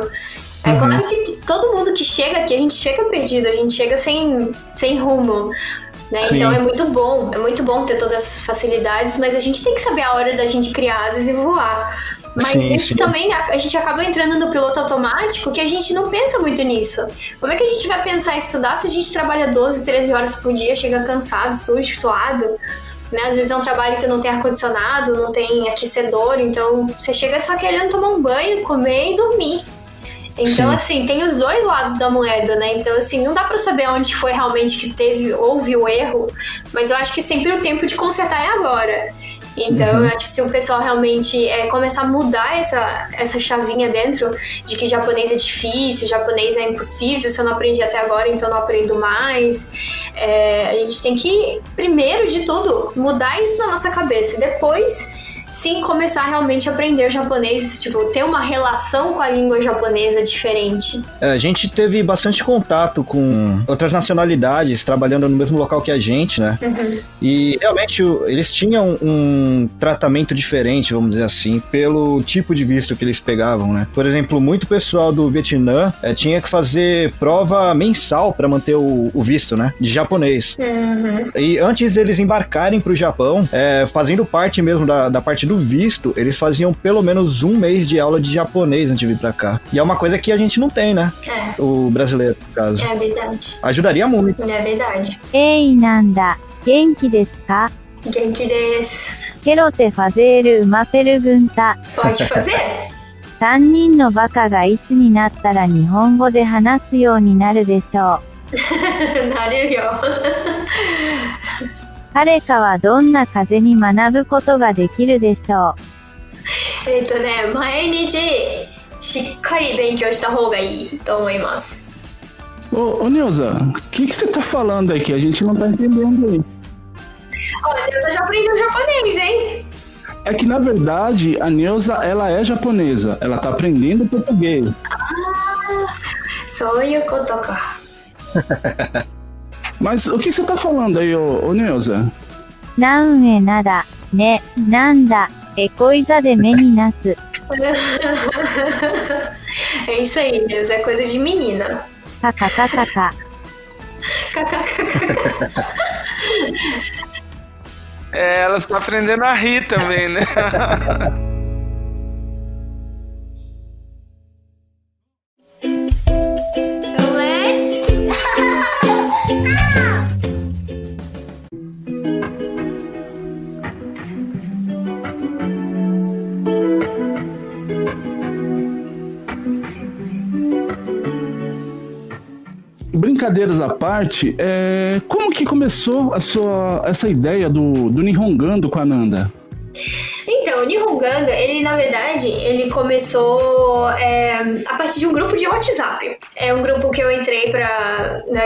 É claro que todo mundo que chega aqui, a gente chega perdido, a gente chega sem rumo, né? Então é muito bom ter todas essas facilidades, mas a gente tem que saber a hora da gente criar asas e voar. Mas isso também, a gente acaba entrando no piloto automático, que a gente não pensa muito nisso. Como é que a gente vai pensar em estudar se a gente trabalha 12, 13 horas por dia, chega cansado, sujo, suado? Né? Às vezes é um trabalho que não tem ar-condicionado, não tem aquecedor, então você chega só querendo tomar um banho, comer e dormir. Então, assim, tem os dois lados da moeda, né? Então, assim, não dá pra saber onde foi realmente que houve o erro, mas eu acho que sempre o tempo de consertar é agora. Então, eu acho que se o pessoal realmente começar a mudar essa chavinha dentro de que japonês é difícil, japonês é impossível, se eu não aprendi até agora, então não aprendo mais. A gente tem que, primeiro de tudo, mudar isso na nossa cabeça. E depois, sim, começar realmente a aprender o japonês, tipo, ter uma relação com a língua japonesa diferente. A gente teve bastante contato com outras nacionalidades trabalhando no mesmo local que a gente, né? E realmente eles tinham um tratamento diferente, vamos dizer assim, pelo tipo de visto que eles pegavam, né? Por exemplo, muito pessoal do Vietnã tinha que fazer prova mensal para manter o visto, né? De japonês. E antes deles embarcarem pro Japão, fazendo parte mesmo da parte parte do visto, eles faziam pelo menos 1 mês de aula de japonês antes de vir pra cá. E é uma coisa que a gente não tem, né? O brasileiro, no caso. É verdade. Ajudaria muito. É verdade. Ei, Nanda, genki desu ka? Genki desu. Kerote fazer uma pergunta. Pode fazer? 3人のバカがいつになったら日本語で話すようになるでしょう。なれるよ。彼かはどんな風に学ぶことができるでしょう。毎日しっかり勉強した方がいいと思います。Ô Neuza, o que você tá falando aí que a gente não tá entendendo aí? Olha, a Neuza já aprendeu japonês, hein? É que, na verdade, a Neuza, ela é japonesa. Ela tá aprendendo português. Sou eu kotoka. Mas o que você tá falando aí, ô Neuza? なんえなだ、ね、なんだ、えこいざで目になす。É isso aí, Neuza, é coisa de menina. KKKKK. Ela está aprendendo a rir também, né? Brincadeiras à parte, como que começou essa ideia do Nihongando com a Nanda? Então, o Nihongando, ele na verdade, ele começou a partir de um grupo de WhatsApp. É um grupo que eu entrei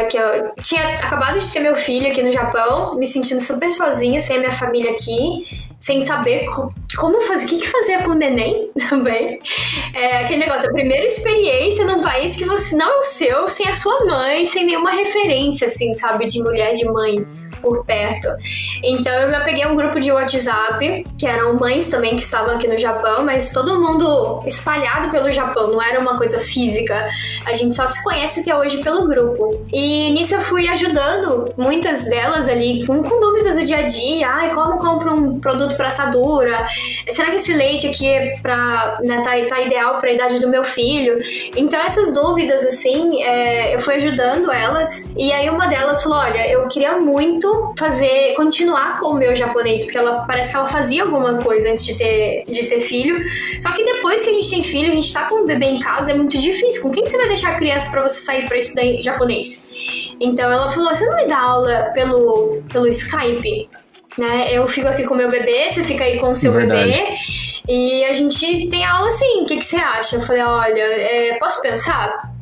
que eu tinha acabado de ter meu filho aqui no Japão, me sentindo super sozinha, sem a minha família aqui, sem saber como fazer, o que fazer com o neném também. Aquele negócio, a primeira experiência num país que você não é o seu, sem a sua mãe, sem nenhuma referência, assim, sabe, de mulher, de mãe por perto. Então eu me apeguei a um grupo de WhatsApp, que eram mães também que estavam aqui no Japão, mas todo mundo espalhado pelo Japão, não era uma coisa física. A gente só se conhece até hoje pelo grupo. E nisso eu fui ajudando muitas delas ali com dúvidas do dia a dia. Como compro um produto para assadura? Será que esse leite aqui é tá ideal para a idade do meu filho? Então essas dúvidas, assim, eu fui ajudando elas. E aí uma delas falou, olha, eu queria muito continuar com o meu japonês, porque parece que ela fazia alguma coisa antes de ter filho. Só que depois que a gente tem filho, a gente tá com um bebê em casa, é muito difícil. Com quem que você vai deixar a criança pra você sair pra estudar japonês? Então ela falou, você não me dá aula pelo Skype, né? Eu fico aqui com o meu bebê, você fica aí com o seu bebê e a gente tem aula assim, o que você acha? Eu falei, olha, posso pensar?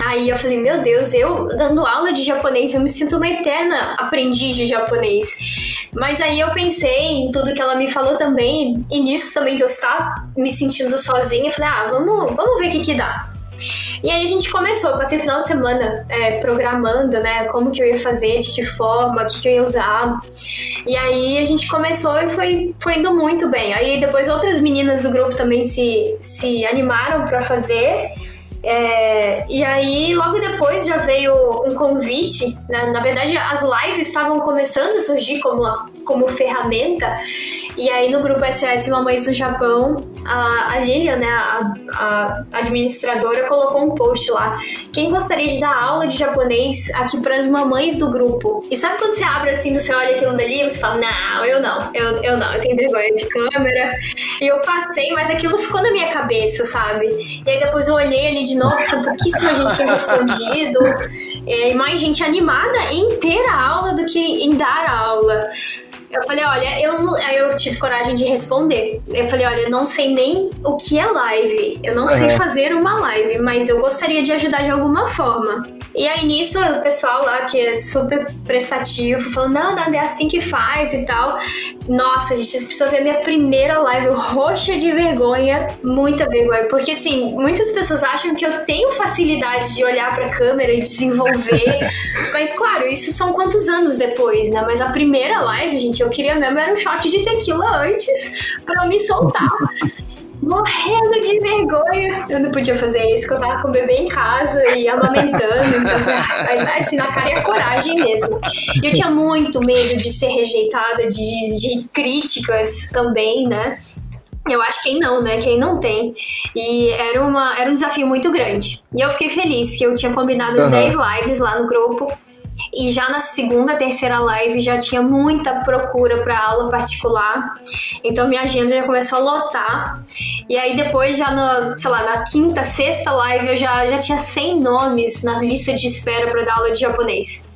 Aí eu falei, meu Deus, eu dando aula de japonês, eu me sinto uma eterna aprendiz de japonês. Mas aí eu pensei em tudo que ela me falou também, e nisso também de eu estar me sentindo sozinha, eu falei, vamos ver o que dá. E aí a gente começou, eu passei o final de semana programando, né, como que eu ia fazer, de que forma, o que eu ia usar. E aí a gente começou e foi indo muito bem. Aí depois outras meninas do grupo também se animaram para fazer. E aí, logo depois já veio um convite, né? Na verdade, as lives estavam começando a surgir como ferramenta. E aí, no grupo SOS Mamães no Japão, a Lilian, né, a administradora, colocou um post lá. Quem gostaria de dar aula de japonês aqui para as mamães do grupo? E sabe quando você abre assim, você olha aquilo dali e você fala, não, eu não, eu tenho vergonha de câmera. E eu passei, mas aquilo ficou na minha cabeça, sabe? E aí depois eu olhei ali de novo, tinha pouquíssima gente tinha respondido. E mais gente animada em ter a aula do que em dar a aula. Eu falei, olha, aí eu tive coragem de responder. Eu falei, olha, eu não sei nem o que é live. Eu não sei fazer uma live, mas eu gostaria de ajudar de alguma forma. E aí nisso, o pessoal lá, que é super prestativo, falou, não, é assim que faz e tal. Nossa, gente, vocês precisam ver a minha primeira live, roxa de vergonha, muita vergonha. Porque, assim, muitas pessoas acham que eu tenho facilidade de olhar pra câmera e desenvolver. Mas, claro, isso são quantos anos depois, né? Mas a primeira live, gente, eu queria mesmo era um shot de tequila antes pra eu me soltar. morrendo de vergonha. Eu não podia fazer isso, porque eu tava com o bebê em casa e amamentando. Então, mas assim, na cara e a coragem mesmo. E eu tinha muito medo de ser rejeitada, de críticas também, né? Eu acho que quem não, né? Quem não tem. E era um desafio muito grande. E eu fiquei feliz que eu tinha combinado as 10 lives lá no grupo. E já na segunda, terceira live já tinha muita procura para aula particular. Então minha agenda já começou a lotar. E aí depois já na quinta, sexta live eu já tinha 100 nomes na lista de espera para dar aula de japonês.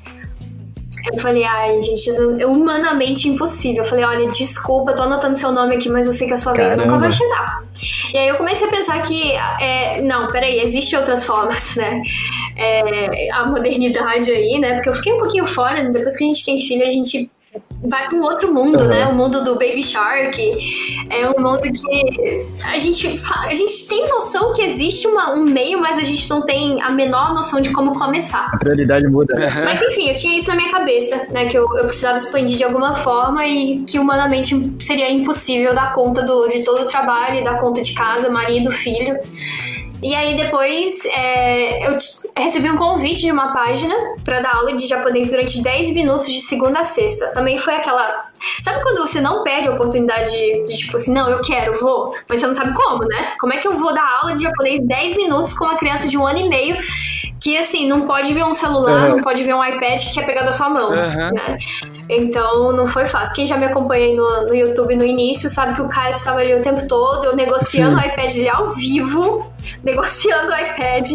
Eu falei, ai, gente, é humanamente impossível. Eu falei, olha, desculpa, eu tô anotando seu nome aqui, mas eu sei que a sua vez nunca vai chegar. E aí eu comecei a pensar que, não, peraí, existem outras formas, né? A modernidade aí, né? Porque eu fiquei um pouquinho fora, depois que a gente tem filho, a gente vai para um outro mundo, né? O mundo do Baby Shark. É um mundo que a gente tem noção que existe um meio, mas a gente não tem a menor noção de como começar. A prioridade muda. Mas enfim, eu tinha isso na minha cabeça, né? Que eu precisava expandir de alguma forma e que humanamente seria impossível dar conta de todo o trabalho, dar conta de casa, marido, filho. E aí depois eu recebi um convite de uma página pra dar aula de japonês durante 10 minutos de segunda a sexta. Também foi aquela... Sabe quando você não perde a oportunidade de tipo assim, não, eu quero, vou, mas você não sabe como, né? Como é que eu vou dar aula de japonês 10 minutos com uma criança de 1 ano e meio que, assim, não pode ver um celular, não pode ver um iPad que quer pegar da sua mão, né? Então, não foi fácil. Quem já me acompanha aí no YouTube no início sabe que o Caio estava ali o tempo todo, eu negociando o iPad dele ao vivo, negociando o iPad,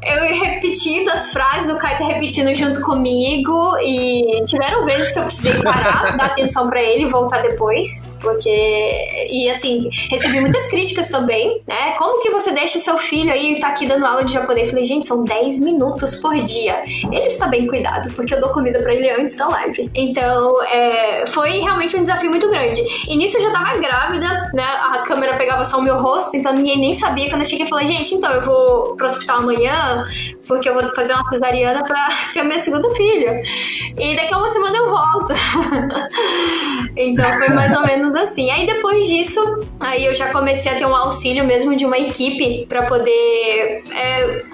eu repetindo as frases, o Caio tá repetindo junto comigo, e tiveram vezes que eu precisei parar, dar atenção pra ele e voltar depois, porque... E, assim, recebi muitas críticas também, né? Como que você deixa o seu filho aí tá aqui dando aula de japonês? Falei, gente, são 10 minutos por dia. Ele está bem cuidado, porque eu dou comida pra ele antes da live. Então, foi realmente um desafio muito grande. E nisso eu já tava grávida, né? A câmera pegava só o meu rosto, então ninguém nem sabia. Quando eu cheguei, eu falei, gente, então eu vou pro hospital amanhã, porque eu vou fazer uma cesariana pra ter a minha segunda filha. E daqui a uma semana eu volto. Então, foi mais ou menos assim. Aí, depois disso, aí eu já comecei a ter um auxílio mesmo de uma equipe pra poder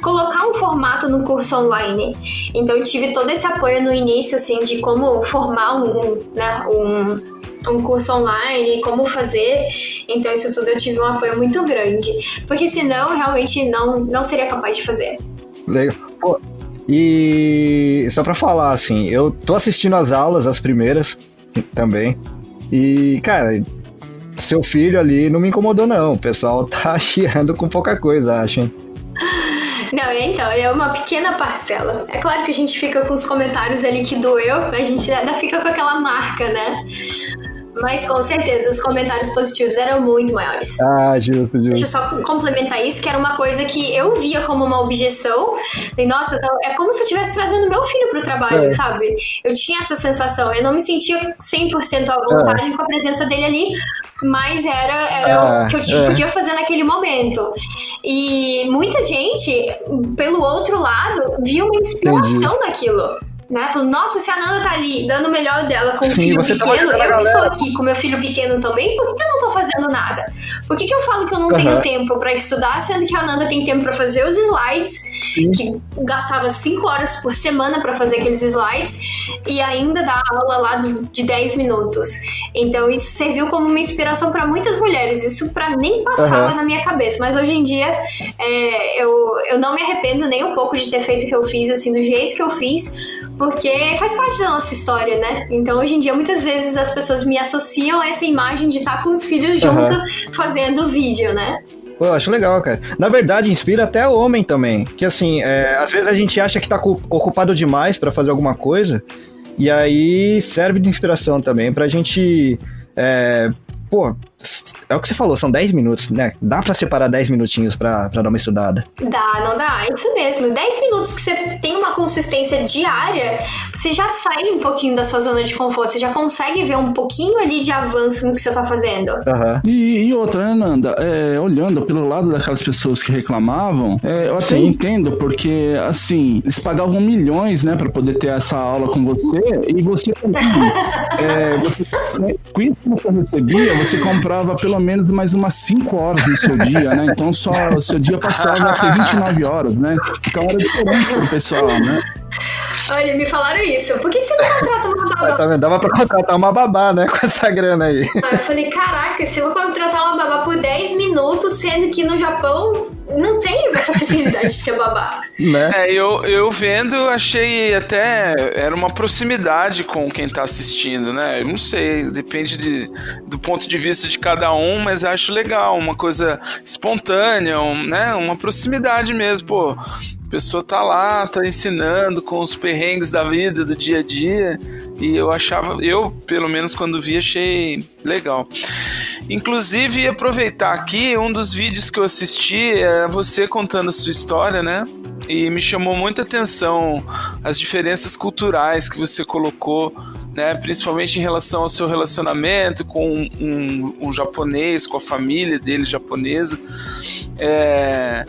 colocar um formato no curso online. Então, eu tive todo esse apoio no início, assim, de como formar um curso online, como fazer. Então, isso tudo eu tive um apoio muito grande. Porque senão, realmente, não seria capaz de fazer. Legal. Pô, e só pra falar, assim, eu tô assistindo as aulas, as primeiras, também. E, cara, seu filho ali não me incomodou, não. O pessoal tá chiando com pouca coisa, acho, hein? Não, então, é uma pequena parcela. É claro que a gente fica com os comentários ali que doeu, a gente ainda fica com aquela marca, né? Mas com certeza os comentários positivos eram muito maiores. Ah, justo. Deixa eu só complementar isso, que era uma coisa que eu via como uma objeção. E, nossa, é como se eu estivesse trazendo meu filho pro trabalho, sabe? Eu tinha essa sensação, eu não me sentia 100% à vontade com a presença dele ali, mas era o que eu podia fazer naquele momento. E muita gente, pelo outro lado, viu uma inspiração naquilo. Né? Falando, nossa, se a Nanda tá ali dando o melhor dela com o filho pequeno, eu estou aqui com meu filho pequeno também, por que eu não tô fazendo nada? Por que eu falo que eu não tenho tempo pra estudar, sendo que a Nanda tem tempo pra fazer os slides, que gastava 5 horas por semana pra fazer aqueles slides, e ainda dá aula lá de 10 minutos. Então isso serviu como uma inspiração pra muitas mulheres, isso nem passava na minha cabeça, mas hoje em dia eu não me arrependo nem um pouco de ter feito o que eu fiz, assim, do jeito que eu fiz, porque faz parte da nossa história, né? Então, hoje em dia, muitas vezes as pessoas me associam a essa imagem de estar com os filhos junto, fazendo vídeo, né? Pô, eu acho legal, cara. Na verdade, inspira até o homem também. Que assim, às vezes a gente acha que tá ocupado demais pra fazer alguma coisa, e aí serve de inspiração também pra gente... Pô, é o que você falou, são 10 minutos, né? Dá pra separar 10 minutinhos pra dar uma estudada? Dá, não dá? É isso mesmo. 10 minutos que você tem uma consistência diária, você já sai um pouquinho da sua zona de conforto, você já consegue ver um pouquinho ali de avanço no que você tá fazendo. E outra, né, Nanda? Olhando pelo lado daquelas pessoas que reclamavam, eu até entendo, porque, assim, eles pagavam milhões, né, pra poder ter essa aula com você, e você também, com isso que você recebia, você comprava sobrava pelo menos mais umas 5 horas no seu dia, né? Então só o seu dia passava a ter 29 horas, né? Então era diferente pro pessoal, né? Olha, me falaram isso. Por que você não contrata uma babá? Tá vendo? Dava pra contratar uma babá, né? Com essa grana aí. Aí eu falei, caraca, se eu contratar uma babá por 10 minutos, sendo que no Japão não tem essa facilidade de ter babá. Né? Eu vendo, achei até... Era uma proximidade com quem tá assistindo, né? Eu não sei, depende do ponto de vista de cada um, mas acho legal, uma coisa espontânea, né? Uma proximidade mesmo, pô. A pessoa tá lá, tá ensinando com os perrengues da vida, do dia a dia, e eu pelo menos quando vi, achei legal. Inclusive, aproveitar aqui, um dos vídeos que eu assisti é você contando a sua história, né? E me chamou muita atenção as diferenças culturais que você colocou, né? Principalmente em relação ao seu relacionamento com um japonês, com a família dele japonesa.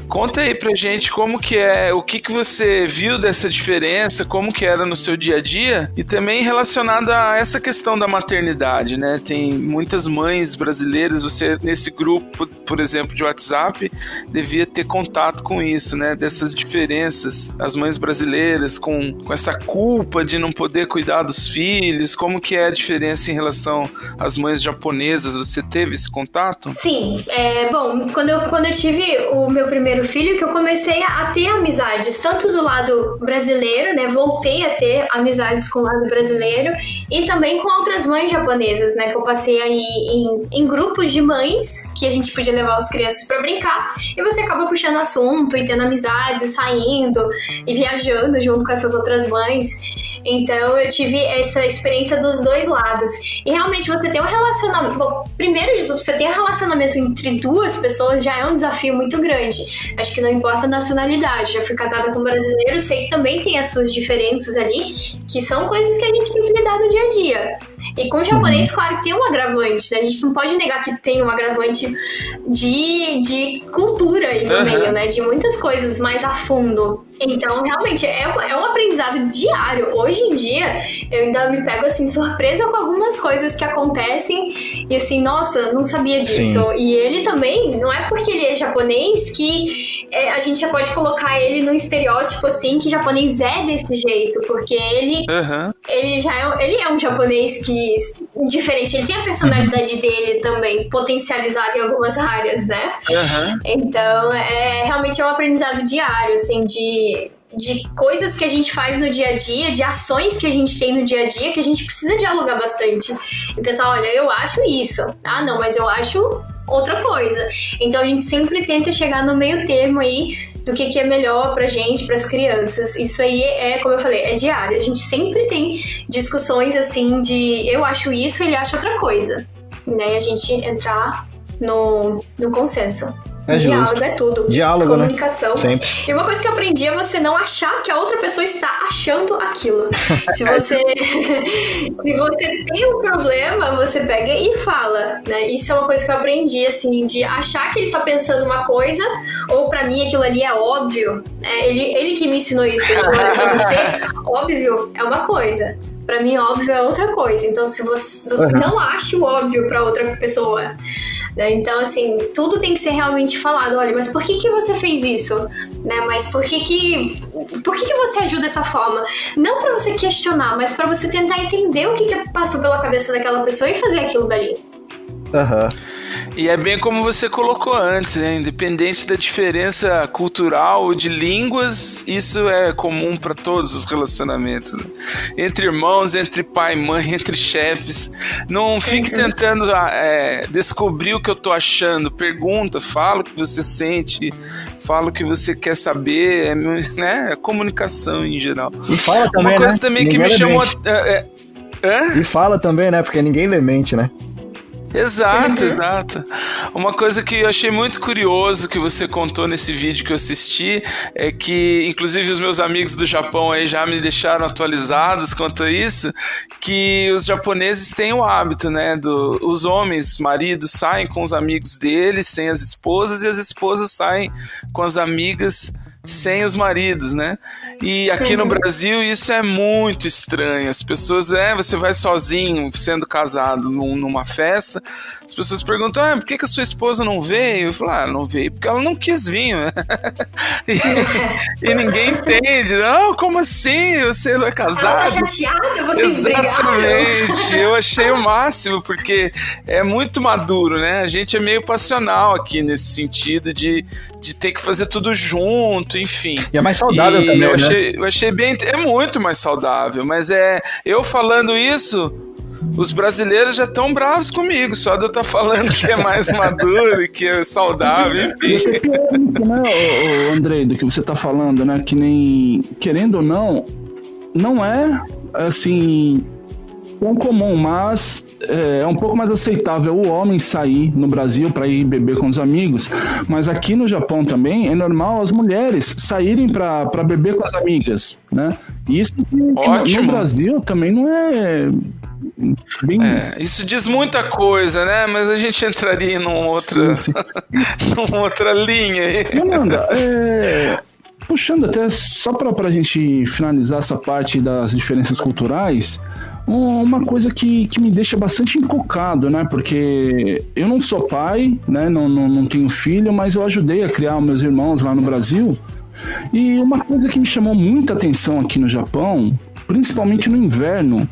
Conta aí pra gente como que é, o que você viu dessa diferença, como que era no seu dia a dia, e também relacionado a essa questão da maternidade, né? Tem muitas mães brasileiras, você nesse grupo, por exemplo, de WhatsApp, devia ter contato com isso, né? Dessas diferenças, as mães brasileiras com essa culpa de não poder cuidar dos filhos, como que é a diferença em relação às mães japonesas, você teve esse contato? Sim, bom, quando eu tive o meu primeiro filho, que eu comecei a ter amizades, tanto do lado brasileiro, né, voltei a ter amizades com o lado brasileiro, e também com outras mães japonesas, né, que eu passei aí em grupos de mães, que a gente podia levar as crianças pra brincar, e você acaba puxando assunto, e tendo amizades, e saindo, e viajando junto com essas outras mães. Então eu tive essa experiência dos dois lados. E realmente você tem um relacionamento... Bom, primeiro de tudo, você tem um relacionamento entre duas pessoas, já é um desafio muito grande. Acho que não importa a nacionalidade. Já fui casada com um brasileiro, sei que também tem as suas diferenças ali, que são coisas que a gente tem que lidar no dia a dia. E com o japonês, claro que tem um agravante, né? A gente não pode negar que tem um agravante de cultura aí no meio, né? De muitas coisas mais a fundo. Então, realmente, é um aprendizado diário. Hoje em dia, eu ainda me pego, assim, surpresa com algumas coisas que acontecem. E assim, nossa, não sabia disso. Sim. E ele também, não é porque ele é japonês que a gente já pode colocar ele num estereótipo, assim, que japonês é desse jeito. Porque ele é um japonês que diferente. Ele tem a personalidade dele também, potencializada em algumas áreas, né? Então, realmente é um aprendizado diário, assim, de coisas que a gente faz no dia a dia, de ações que a gente tem no dia a dia, que a gente precisa dialogar bastante. E pensar, olha, eu acho isso. Ah, não, mas eu acho outra coisa. Então a gente sempre tenta chegar no meio termo aí do que é melhor pra gente, pras crianças. Isso aí como eu falei, é diário. A gente sempre tem discussões assim de eu acho isso, ele acha outra coisa. Né? E a gente entrar no consenso. Diálogo justo. É tudo. Diálogo, comunicação. Né? Sempre. E uma coisa que eu aprendi é você não achar que a outra pessoa está achando aquilo. Se você tem um problema, você pega e fala, né? Isso é uma coisa que eu aprendi, assim, de achar que ele tá pensando uma coisa, ou pra mim aquilo ali é óbvio. Ele que me ensinou isso. Ele falou, olha, pra você, óbvio é uma coisa. Pra mim, óbvio é outra coisa. Então, se você não acha o óbvio pra outra pessoa, né? Então, assim, tudo tem que ser realmente falado. Olha, mas por que você fez isso? Né? Mas por que você agiu dessa forma? Não pra você questionar, mas pra você tentar entender o que passou pela cabeça daquela pessoa e fazer aquilo dali. E é bem como você colocou antes, né? Independente da diferença cultural ou de línguas, isso é comum para todos os relacionamentos, né? Entre irmãos, entre pai e mãe, entre chefes. Não fique tentando descobrir o que eu tô achando. Pergunta, fala o que você sente, fala o que você quer saber, né? É comunicação em geral. E fala também, uma coisa, né? Também que me chamou... E fala também, né? Porque ninguém lê mente, né? Exato. Uma coisa que eu achei muito curioso que você contou nesse vídeo que eu assisti é que, inclusive, os meus amigos do Japão aí já me deixaram atualizados quanto a isso, que os japoneses têm o hábito, né, os homens, maridos, saem com os amigos deles, sem as esposas, e as esposas saem com as amigas sem os maridos, né? E aqui no Brasil isso é muito estranho. As pessoas, você vai sozinho, sendo casado numa festa, as pessoas perguntam, por que a sua esposa não veio? Eu falo, não veio porque ela não quis vir, né? e ninguém entende. Não, como assim? Você não é casado? Ela tá chateada, vocês brigaram. Exatamente, eu achei o máximo, porque é muito maduro, né? A gente é meio passional aqui nesse sentido de ter que fazer tudo junto, enfim. E é mais saudável também, eu achei bem... É muito mais saudável, mas eu falando isso, os brasileiros já estão bravos comigo, só de eu estar falando que é mais maduro e que é saudável, enfim. Né, Andrei, do que você tá falando, né? Que nem, querendo ou não é, assim, tão comum, mas é um pouco mais aceitável o homem sair no Brasil para ir beber com os amigos, mas aqui no Japão também é normal as mulheres saírem para beber com as amigas, né? E isso que no Brasil também não é bem... isso diz muita coisa, né? Mas a gente entraria numa outra linha aí. Amanda, puxando até só pra gente finalizar essa parte das diferenças culturais, uma coisa que me deixa bastante encucado, né? Porque eu não sou pai, né? Não tenho filho, mas eu ajudei a criar meus irmãos lá no Brasil. E uma coisa que me chamou muita atenção aqui no Japão, principalmente no inverno,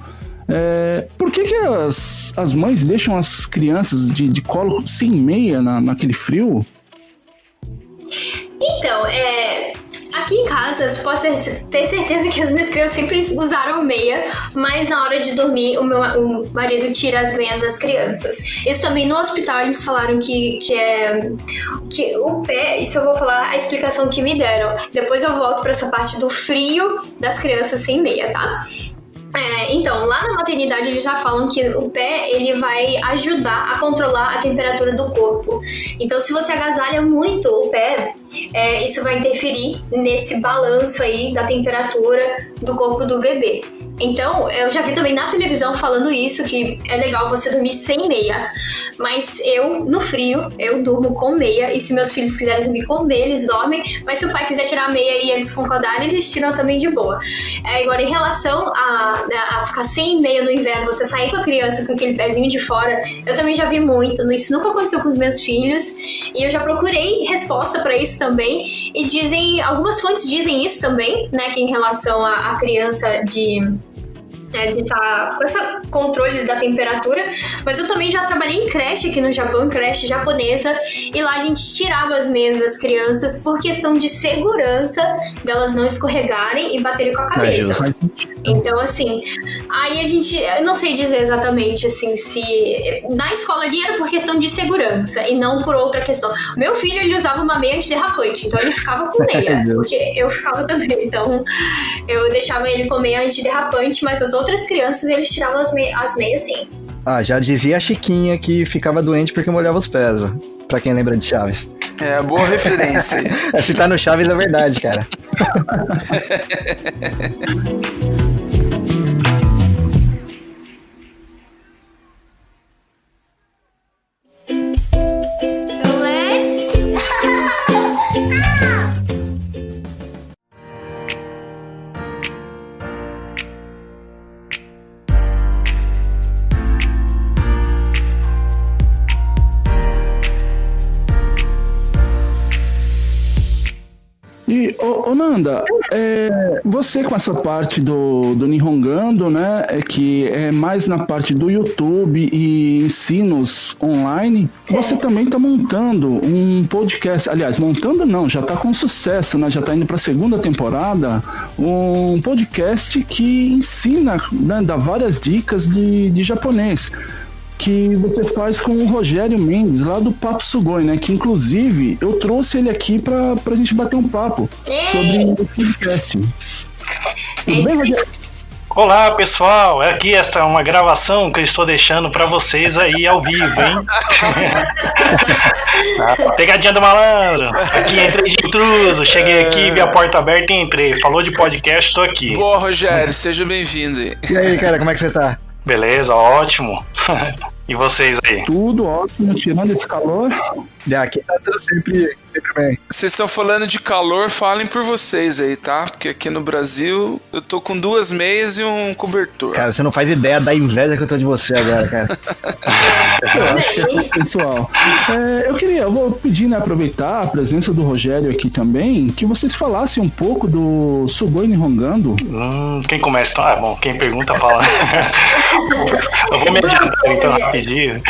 por que as mães deixam as crianças de colo sem meia naquele frio? Então, aqui em casa, você pode ter certeza que as minhas crianças sempre usaram meia, mas na hora de dormir, o marido tira as meias das crianças. Isso também no hospital, eles falaram que o pé, isso eu vou falar a explicação que me deram. Depois eu volto pra essa parte do frio das crianças sem meia, tá? Então, lá na maternidade eles já falam que o pé, ele vai ajudar a controlar a temperatura do corpo. Então, se você agasalha muito o pé, isso vai interferir nesse balanço aí da temperatura do corpo do bebê. Então, eu já vi também na televisão falando isso, que é legal você dormir sem meia. Mas no frio, eu durmo com meia. E se meus filhos quiserem dormir com meia, eles dormem. Mas se o pai quiser tirar a meia e eles concordarem, eles tiram também de boa. Agora, em relação a ficar sem meia no inverno, você sair com a criança com aquele pezinho de fora, eu também já vi muito. Isso nunca aconteceu com os meus filhos. E eu já procurei resposta pra isso também. E algumas fontes dizem isso também, né? Que em relação à criança de estar com esse controle da temperatura, mas eu também já trabalhei em creche aqui no Japão, creche japonesa, e lá a gente tirava as meias das crianças por questão de segurança delas não escorregarem e baterem com a cabeça. Então, assim, aí a gente, eu não sei dizer exatamente, assim, se na escola ali era por questão de segurança e não por outra questão. Meu filho, ele usava uma meia antiderrapante, então ele ficava com meia, porque eu ficava também, então eu deixava ele com meia antiderrapante, mas as outras crianças, eles tiravam as meias sim. Já dizia a Chiquinha que ficava doente porque molhava os pés, ó. Pra quem lembra de Chaves. Boa referência. Se tá no Chaves é verdade, cara. E, Nanda, você com essa parte do Nihongando, né, que é mais na parte do YouTube e ensinos online, você também está montando um podcast, aliás, montando não, já está com sucesso, né, já está indo para a segunda temporada, um podcast que ensina, né, dá várias dicas de japonês, que você faz com o Rogério Mendes, lá do Papo Sugoi, né? Que, inclusive, eu trouxe ele aqui pra gente bater um papo sobre o podcast. Tudo bem, Rogério? Olá, pessoal. Aqui esta é uma gravação que eu estou deixando pra vocês aí ao vivo, hein? Pegadinha do malandro. Aqui entrei de intruso. Cheguei aqui, vi a porta aberta e entrei. Falou de podcast, estou aqui. Boa, Rogério. Seja bem-vindo. E aí, cara, como é que você tá? Beleza, ótimo. E vocês aí? Tudo ótimo, tirando esse calor. Aqui tá tudo sempre bem. Vocês estão falando de calor, falem por vocês aí, tá? Porque aqui no Brasil eu tô com 2 meias e um cobertor. Cara, você não faz ideia da inveja que eu tô de você agora, cara. Pessoal, eu vou pedir, né, aproveitar a presença do Rogério aqui também, que vocês falassem um pouco do Sugoi Nihongando. Quem começa? Bom, quem pergunta fala. Eu vou me adiantar então rapidinho.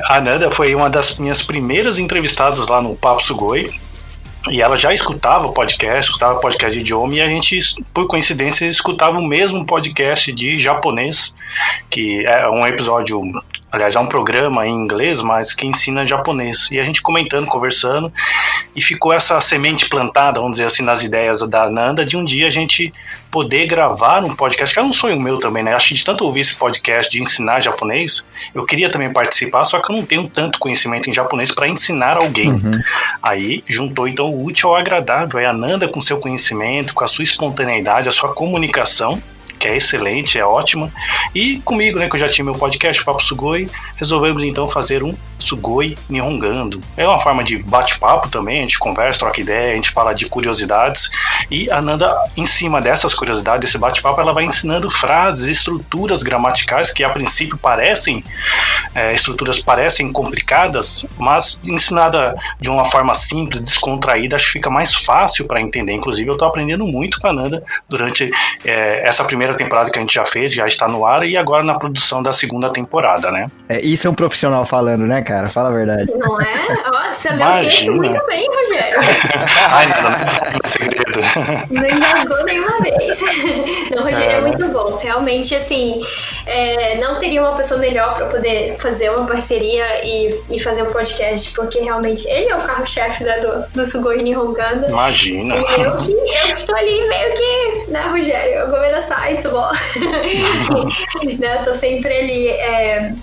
A Nanda foi uma das minhas primeiras entrevistadas lá no Papo Sugoi. E ela já escutava podcast de idioma, e a gente, por coincidência, escutava o mesmo podcast de japonês, que é um episódio, aliás, é um programa em inglês, mas que ensina japonês. E a gente comentando, conversando, e ficou essa semente plantada, vamos dizer assim, nas ideias da Nanda, de um dia a gente poder gravar um podcast, que é um sonho meu também, né? Acho que de tanto ouvir esse podcast de ensinar japonês, eu queria também participar, só que eu não tenho tanto conhecimento em japonês para ensinar alguém. Aí juntou então o útil ao agradável, é a Nanda com seu conhecimento, com a sua espontaneidade, a sua comunicação, que é excelente, é ótima, e comigo, né, que eu já tinha meu podcast, Papo Sugoi, resolvemos então fazer um Sugoi Nihongando. É uma forma de bate-papo também, a gente conversa, troca ideia, a gente fala de curiosidades, e a Nanda, em cima dessas curiosidades, desse bate-papo, ela vai ensinando frases, estruturas gramaticais que a princípio estruturas parecem complicadas, mas ensinada de uma forma simples, descontraída, acho que fica mais fácil para entender. Inclusive eu estou aprendendo muito com a Nanda durante essa primeira temporada que a gente já fez, já está no ar, e agora na produção da segunda temporada, né? Isso é um profissional falando, né, cara? Fala a verdade. Não é? Você leu o texto muito bem, Rogério. Ai, não é segredo. Não engasgou nenhuma vez. Não, Rogério é muito bom. Realmente, assim, não teria uma pessoa melhor para poder fazer uma parceria e fazer um podcast, porque realmente ele é o carro-chefe do Sugoi Nihongando. Imagina. E eu que estou ali meio que, né, Rogério? Eu governo a site, bom. Eu tô sempre ali.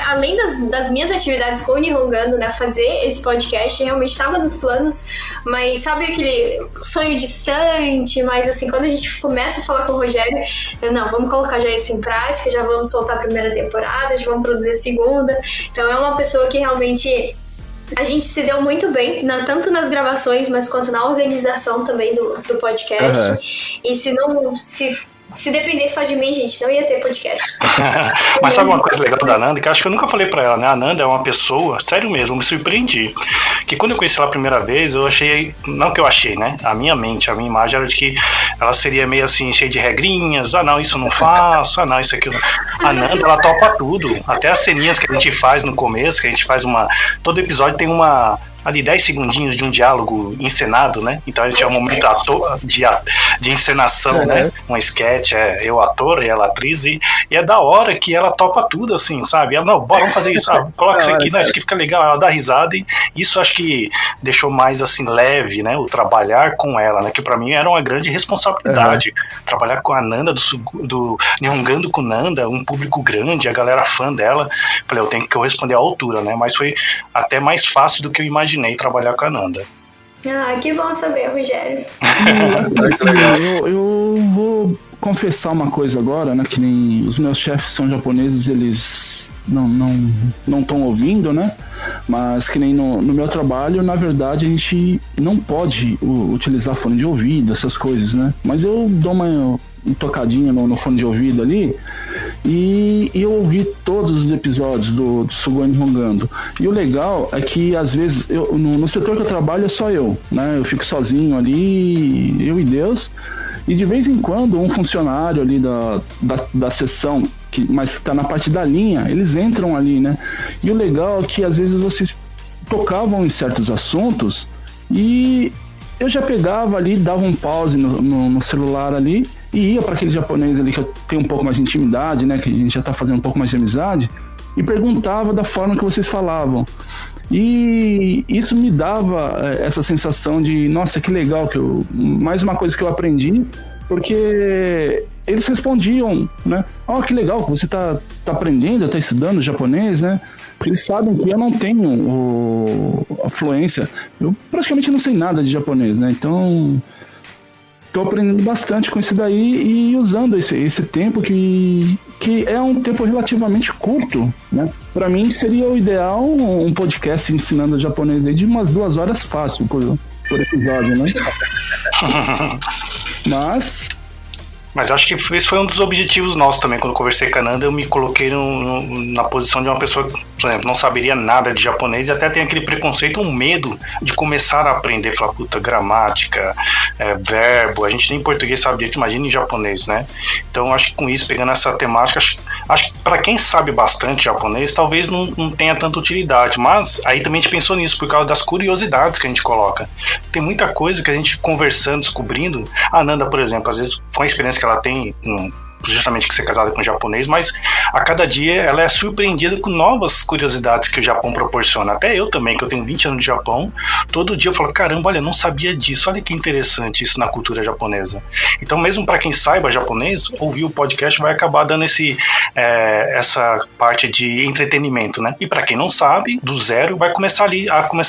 Além das minhas atividades com o Nihongando, né, fazer esse podcast realmente estava nos planos, mas sabe aquele sonho distante, mas assim, quando a gente começa a falar com o Rogério, não, vamos colocar já isso em prática, já vamos soltar a primeira temporada, já vamos produzir a segunda, então é uma pessoa que realmente a gente se deu muito bem, tanto nas gravações, mas quanto na organização também do podcast, e se depender só de mim, gente, não ia ter podcast. Mas sabe uma coisa legal da Nanda, que eu acho que eu nunca falei pra ela, né? A Nanda é uma pessoa, sério mesmo, eu me surpreendi. Que quando eu conheci ela a primeira vez, eu achei, não que eu achei, né? A minha imagem era de que ela seria meio assim, cheia de regrinhas, não, isso eu não faço, não, isso aqui eu não. A Nanda, ela topa tudo, até as ceninhas que a gente faz no começo, que a gente faz todo episódio tem ali 10 segundinhos de um diálogo encenado, né? Então a gente é um momento de encenação, né? Um sketch, eu ator e ela atriz, e é da hora que ela topa tudo, assim, sabe? Ela, não, bora, vamos fazer isso, coloca isso aqui, isso aqui fica legal, ela dá risada, e isso acho que deixou mais, assim, leve, né? O trabalhar com ela, né? Que pra mim era uma grande responsabilidade. Trabalhar com a Nanda, do Nihongando com Nanda, um público grande, a galera fã dela. Falei, eu tenho que corresponder à altura, né? Mas foi até mais fácil do que eu imaginei trabalhar com a Nanda. Que bom saber, Rogério. Eu vou confessar uma coisa agora, né? Que nem os meus chefes são japoneses, eles não estão ouvindo, né? Mas que nem no meu trabalho, na verdade, a gente não pode utilizar fone de ouvido, essas coisas, né? Mas eu dou uma tocadinha no fone de ouvido ali, e eu ouvi todos os episódios do Sugoi Nihongando. E o legal é que às vezes no setor que eu trabalho é só eu, né? Eu fico sozinho ali, eu e Deus, e de vez em quando um funcionário ali da sessão, mas que tá na parte da linha, eles entram ali, né? E o legal é que às vezes vocês tocavam em certos assuntos e eu já pegava ali, dava um pause no celular ali e ia para aquele japonês ali que eu tenho um pouco mais de intimidade, né? Que a gente já tá fazendo um pouco mais de amizade, e perguntava da forma que vocês falavam. E isso me dava essa sensação de, nossa, que legal, mais uma coisa que eu aprendi, porque eles respondiam, né? Que legal que você tá aprendendo, tá estudando japonês, né? Porque eles sabem que eu não tenho a fluência. Eu praticamente não sei nada de japonês, né? Então tô aprendendo bastante com isso daí e usando esse tempo que é um tempo relativamente curto, né? Para mim seria o ideal um podcast ensinando japonês aí de umas 2 horas fácil por episódio, né? Mas acho que esse foi um dos objetivos nossos também. Quando eu conversei com a Nanda, eu me coloquei na posição de uma pessoa que, por exemplo, não saberia nada de japonês e até tem aquele preconceito, um medo de começar a aprender, falar, puta, gramática, verbo, a gente nem em português sabe direito, imagina em japonês, né? Então acho que com isso, pegando essa temática, acho que para quem sabe bastante japonês, talvez não tenha tanta utilidade, mas aí também a gente pensou nisso, por causa das curiosidades que a gente coloca. Tem muita coisa que a gente conversando, descobrindo. A Nanda, por exemplo, às vezes foi uma experiência que ela tem justamente que ser casada com um japonês, mas a cada dia ela é surpreendida com novas curiosidades que o Japão proporciona. Até eu também, que eu tenho 20 anos de Japão, todo dia eu falo, caramba, olha, eu não sabia disso, olha que interessante isso na cultura japonesa. Então, mesmo para quem saiba japonês, ouvir o podcast vai acabar dando essa parte de entretenimento, né? E para quem não sabe, do zero, vai começar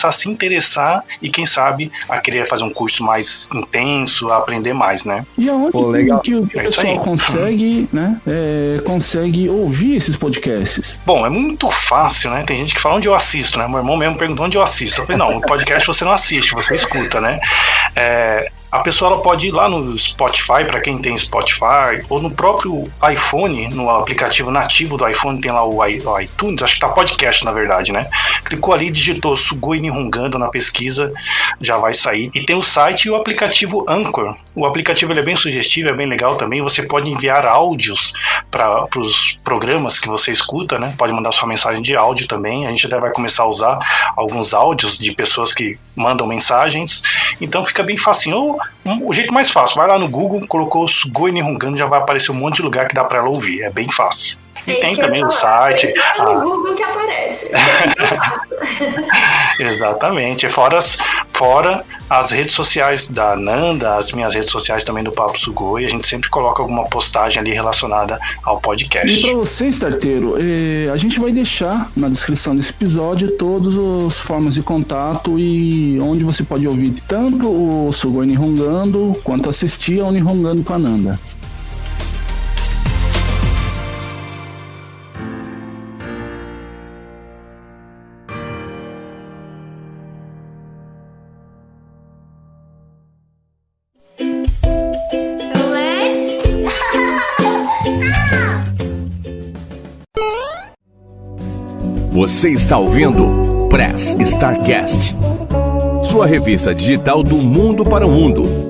a se interessar e quem sabe a querer fazer um curso mais intenso, a aprender mais, né? E aonde que o pessoal consegue ouvir esses podcasts? Bom, é muito fácil, né? Tem gente que fala onde eu assisto, né? Meu irmão mesmo perguntou onde eu assisto. Eu falei, não, o podcast você não assiste, você escuta, né? A pessoa ela pode ir lá no Spotify, para quem tem Spotify, ou no próprio iPhone, no aplicativo nativo do iPhone, tem lá o iTunes, acho que tá podcast na verdade, né? Clicou ali, digitou Sugoi Nihongando na pesquisa, já vai sair. E tem o site e o aplicativo Anchor. O aplicativo ele é bem sugestivo, é bem legal também. Você pode enviar áudios para os programas que você escuta, né? Pode mandar sua mensagem de áudio também. A gente até vai começar a usar alguns áudios de pessoas que mandam mensagens. Então fica bem facinho. O jeito mais fácil, vai lá no Google, colocou Sugoi Nihongando, já vai aparecer um monte de lugar que dá para ela ouvir. É bem fácil. E tem também o site. É no Google que aparece. Exatamente. Fora as redes sociais da Nanda, as minhas redes sociais também do Papo Sugoi, a gente sempre coloca alguma postagem ali relacionada ao podcast. E para você, starteiro, a gente vai deixar na descrição desse episódio todas as formas de contato e onde você pode ouvir tanto o Sugoi Nihongando quanto assistir ao Nihongando com a Nanda. Você está ouvindo Press Starcast, sua revista digital do mundo para o mundo.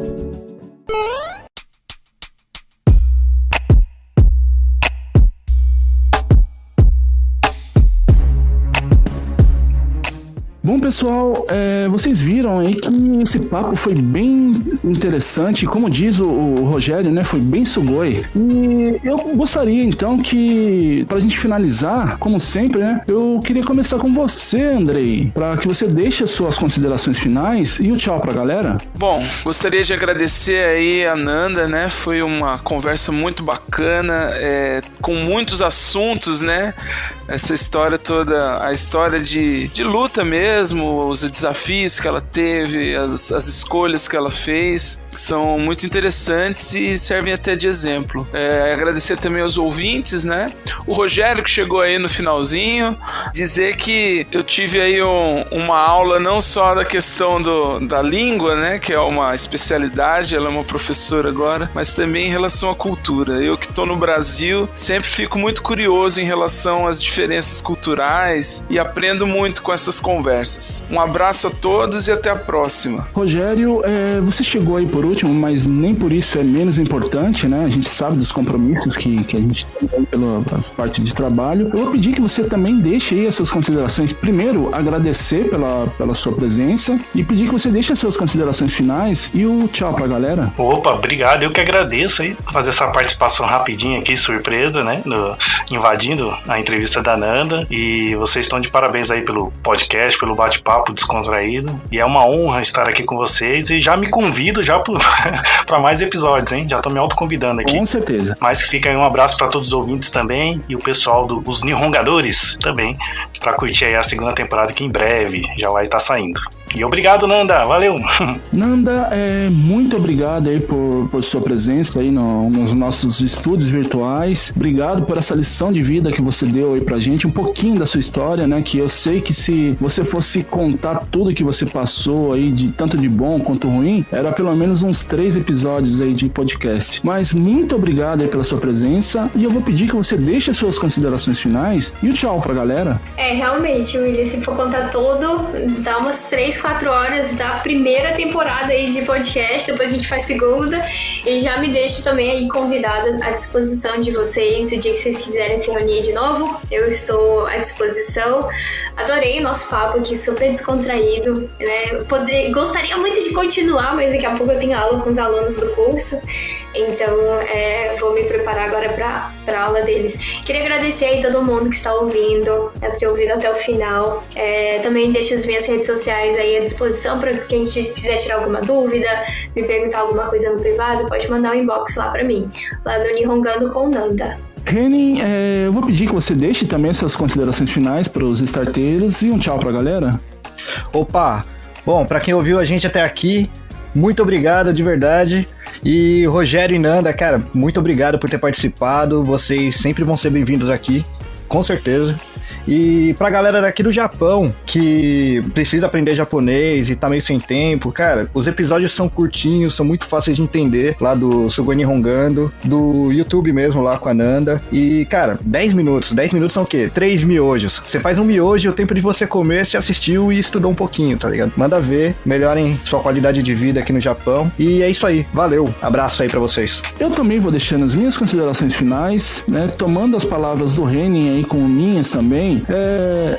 Bom, pessoal, vocês viram aí que esse papo foi bem interessante, como diz o Rogério, né, foi bem sugoi. E eu gostaria, então, que, pra gente finalizar, como sempre, né, eu queria começar com você, Andrei, para que você deixe as suas considerações finais e o tchau pra galera. Bom, gostaria de agradecer aí a Nanda, né, foi uma conversa muito bacana, com muitos assuntos, né, essa história toda, a história de luta mesmo, os desafios que ela teve, as escolhas que ela fez, são muito interessantes e servem até de exemplo. Agradecer também aos ouvintes, né? O Rogério que chegou aí no finalzinho, dizer que eu tive aí uma aula não só da questão da língua, né? Que é uma especialidade, ela é uma professora agora, mas também em relação à cultura. Eu que estou no Brasil, sempre fico muito curioso em relação às diferenças culturais e aprendo muito com essas conversas. Um abraço a todos e até a próxima. Rogério, você chegou aí por último, mas nem por isso é menos importante, né? A gente sabe dos compromissos que a gente tem pela parte de trabalho. Eu vou pedir que você também deixe aí as suas considerações. Primeiro, agradecer pela sua presença e pedir que você deixe as suas considerações finais e o tchau pra galera. Opa, obrigado. Eu que agradeço aí fazer essa participação rapidinha aqui, surpresa, né? Invadindo a entrevista da Nanda. E vocês estão de parabéns aí pelo podcast, pelo bate-papo descontraído. E é uma honra estar aqui com vocês e já me convido já para mais episódios, hein? Já tô me autoconvidando aqui. Com certeza. Mas fica aí um abraço para todos os ouvintes também e o pessoal dos Nihongadores também, para curtir aí a segunda temporada que em breve já vai estar saindo. E obrigado, Nanda. Valeu. Nanda, muito obrigado aí por sua presença aí nos nossos estúdios virtuais. Obrigado por essa lição de vida que você deu aí pra gente, um pouquinho da sua história, né? Que eu sei que se você fosse contar tudo que você passou aí, tanto de bom quanto ruim, era pelo menos uns 3 episódios aí de podcast. Mas muito obrigado aí pela sua presença e eu vou pedir que você deixe as suas considerações finais e o tchau pra galera. Realmente, William, se for contar tudo, dá umas 3-4 horas da primeira temporada aí de podcast, depois a gente faz segunda, e já me deixo também aí convidada à disposição de vocês, o dia que vocês quiserem se reunir de novo, eu estou à disposição. Adorei o nosso papo aqui, super descontraído, né? Gostaria muito de continuar, mas daqui a pouco eu tenho aula com os alunos do curso, então vou me preparar agora para a aula deles. Queria agradecer aí todo mundo que está ouvindo, por ter ouvido até o final. Também deixo as minhas redes sociais aí à disposição para quem quiser tirar alguma dúvida, me perguntar alguma coisa no privado, pode mandar um inbox lá para mim, lá no Nihongando com Nanda. Reni, eu vou pedir que você deixe também suas considerações finais para os starteiros e um tchau pra galera. Opa! Bom, pra quem ouviu a gente até aqui, muito obrigado de verdade. E Rogério e Nanda, cara, muito obrigado por ter participado. Vocês sempre vão ser bem-vindos aqui, com certeza. E pra galera daqui do Japão que precisa aprender japonês e tá meio sem tempo, cara, os episódios são curtinhos, são muito fáceis de entender, lá do Sugoi Nihongando, do YouTube mesmo, lá com a Nanda. E, cara, 10 minutos são o quê? 3 miojos. Você faz um miojo e o tempo de você comer, você assistiu e estudou um pouquinho, tá ligado? Manda ver, melhorem sua qualidade de vida aqui no Japão. E é isso aí, valeu, abraço aí pra vocês. Eu também vou deixando as minhas considerações finais, né, tomando as palavras do Reni aí com minhas também.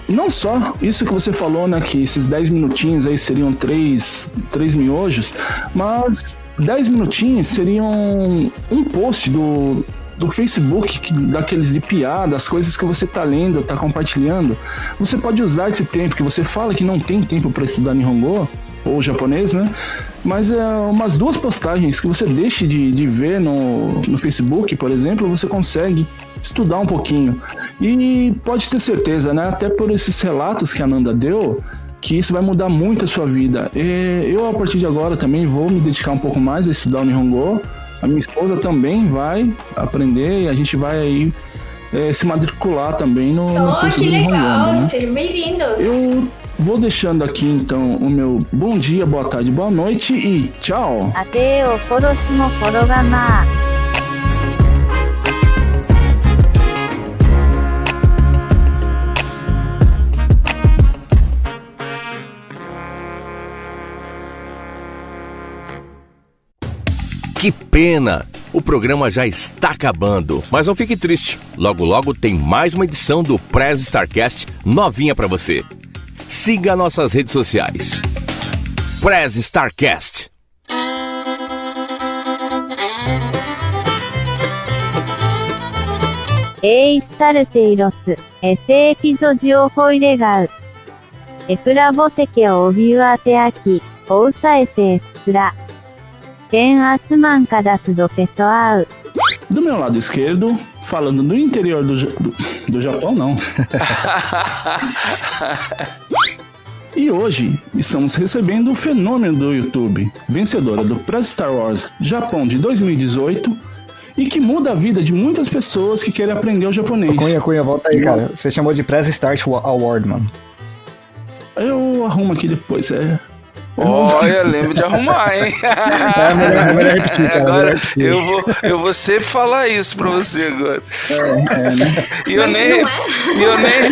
Não só isso que você falou, né, que esses 10 minutinhos aí seriam 3 miojos, mas 10 minutinhos seriam um post do Facebook, daqueles de piada, as coisas que você tá lendo, tá compartilhando. Você pode usar esse tempo que você fala que não tem tempo para estudar Nihongo, ou japonês, né? Mas umas 2 postagens que você deixe de ver no Facebook, por exemplo, você consegue estudar um pouquinho. E pode ter certeza, né? Até por esses relatos que a Nanda deu, que isso vai mudar muito a sua vida. Eu, a partir de agora, também vou me dedicar um pouco mais a estudar o Nihongo. A minha esposa também vai aprender e a gente vai aí se matricular também no curso que do legal, Nihongo, né? Sejam bem-vindos. Eu vou deixando aqui, então, o meu bom dia, boa tarde, boa noite e tchau! Ate o koroshimo korogama. Que pena! O programa já está acabando, mas não fique triste. Logo, logo tem mais uma edição do Press Starcast novinha para você. Siga nossas redes sociais. Press Starcast. Starteiros, esse episódio foi legal. Pra você que ouviu até aqui, ouça esse extra. Tem asman cadastro do pessoal. Do meu lado esquerdo, falando do interior do Japão, não. E hoje estamos recebendo o fenômeno do YouTube, vencedora do Press Star Wars Japão de 2018 e que muda a vida de muitas pessoas que querem aprender o japonês. Cunha, volta aí, cara. Você chamou de Press Start Award, mano. Eu arrumo aqui depois, Olha, lembro de arrumar, hein? Melhor repetir, cara. Agora, eu vou sempre falar isso pra você agora. Né? E eu nem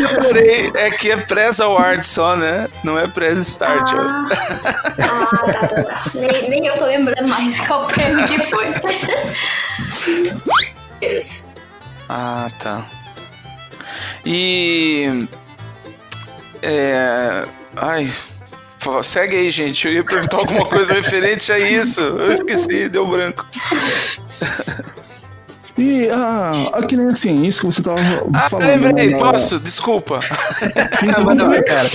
reparei, que é Press Award só, né? Não é Press Start. Tá. Nem eu tô lembrando mais qual prêmio que foi. Tá. E... segue aí, gente. Eu ia perguntar alguma coisa referente a isso. Eu esqueci, deu branco. E, que nem assim, isso que você tava falando. Lembrei, posso? Desculpa. Cara.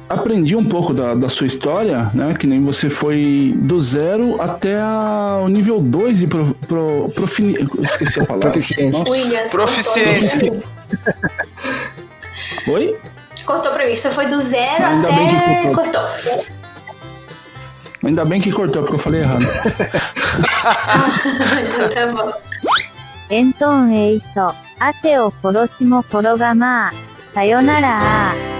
Aprendi um pouco da sua história, né? Que nem você foi do 0 até o nível 2 de esqueci a palavra. Proficiência. Proficiência. Oi? Cortou pra mim. Só foi do 0 Ainda bem que até... cortou. Cortou. Ainda bem que cortou, porque eu falei errado. Tá bom. エントンエイソ、アテオコロシモコロガマー。さよなら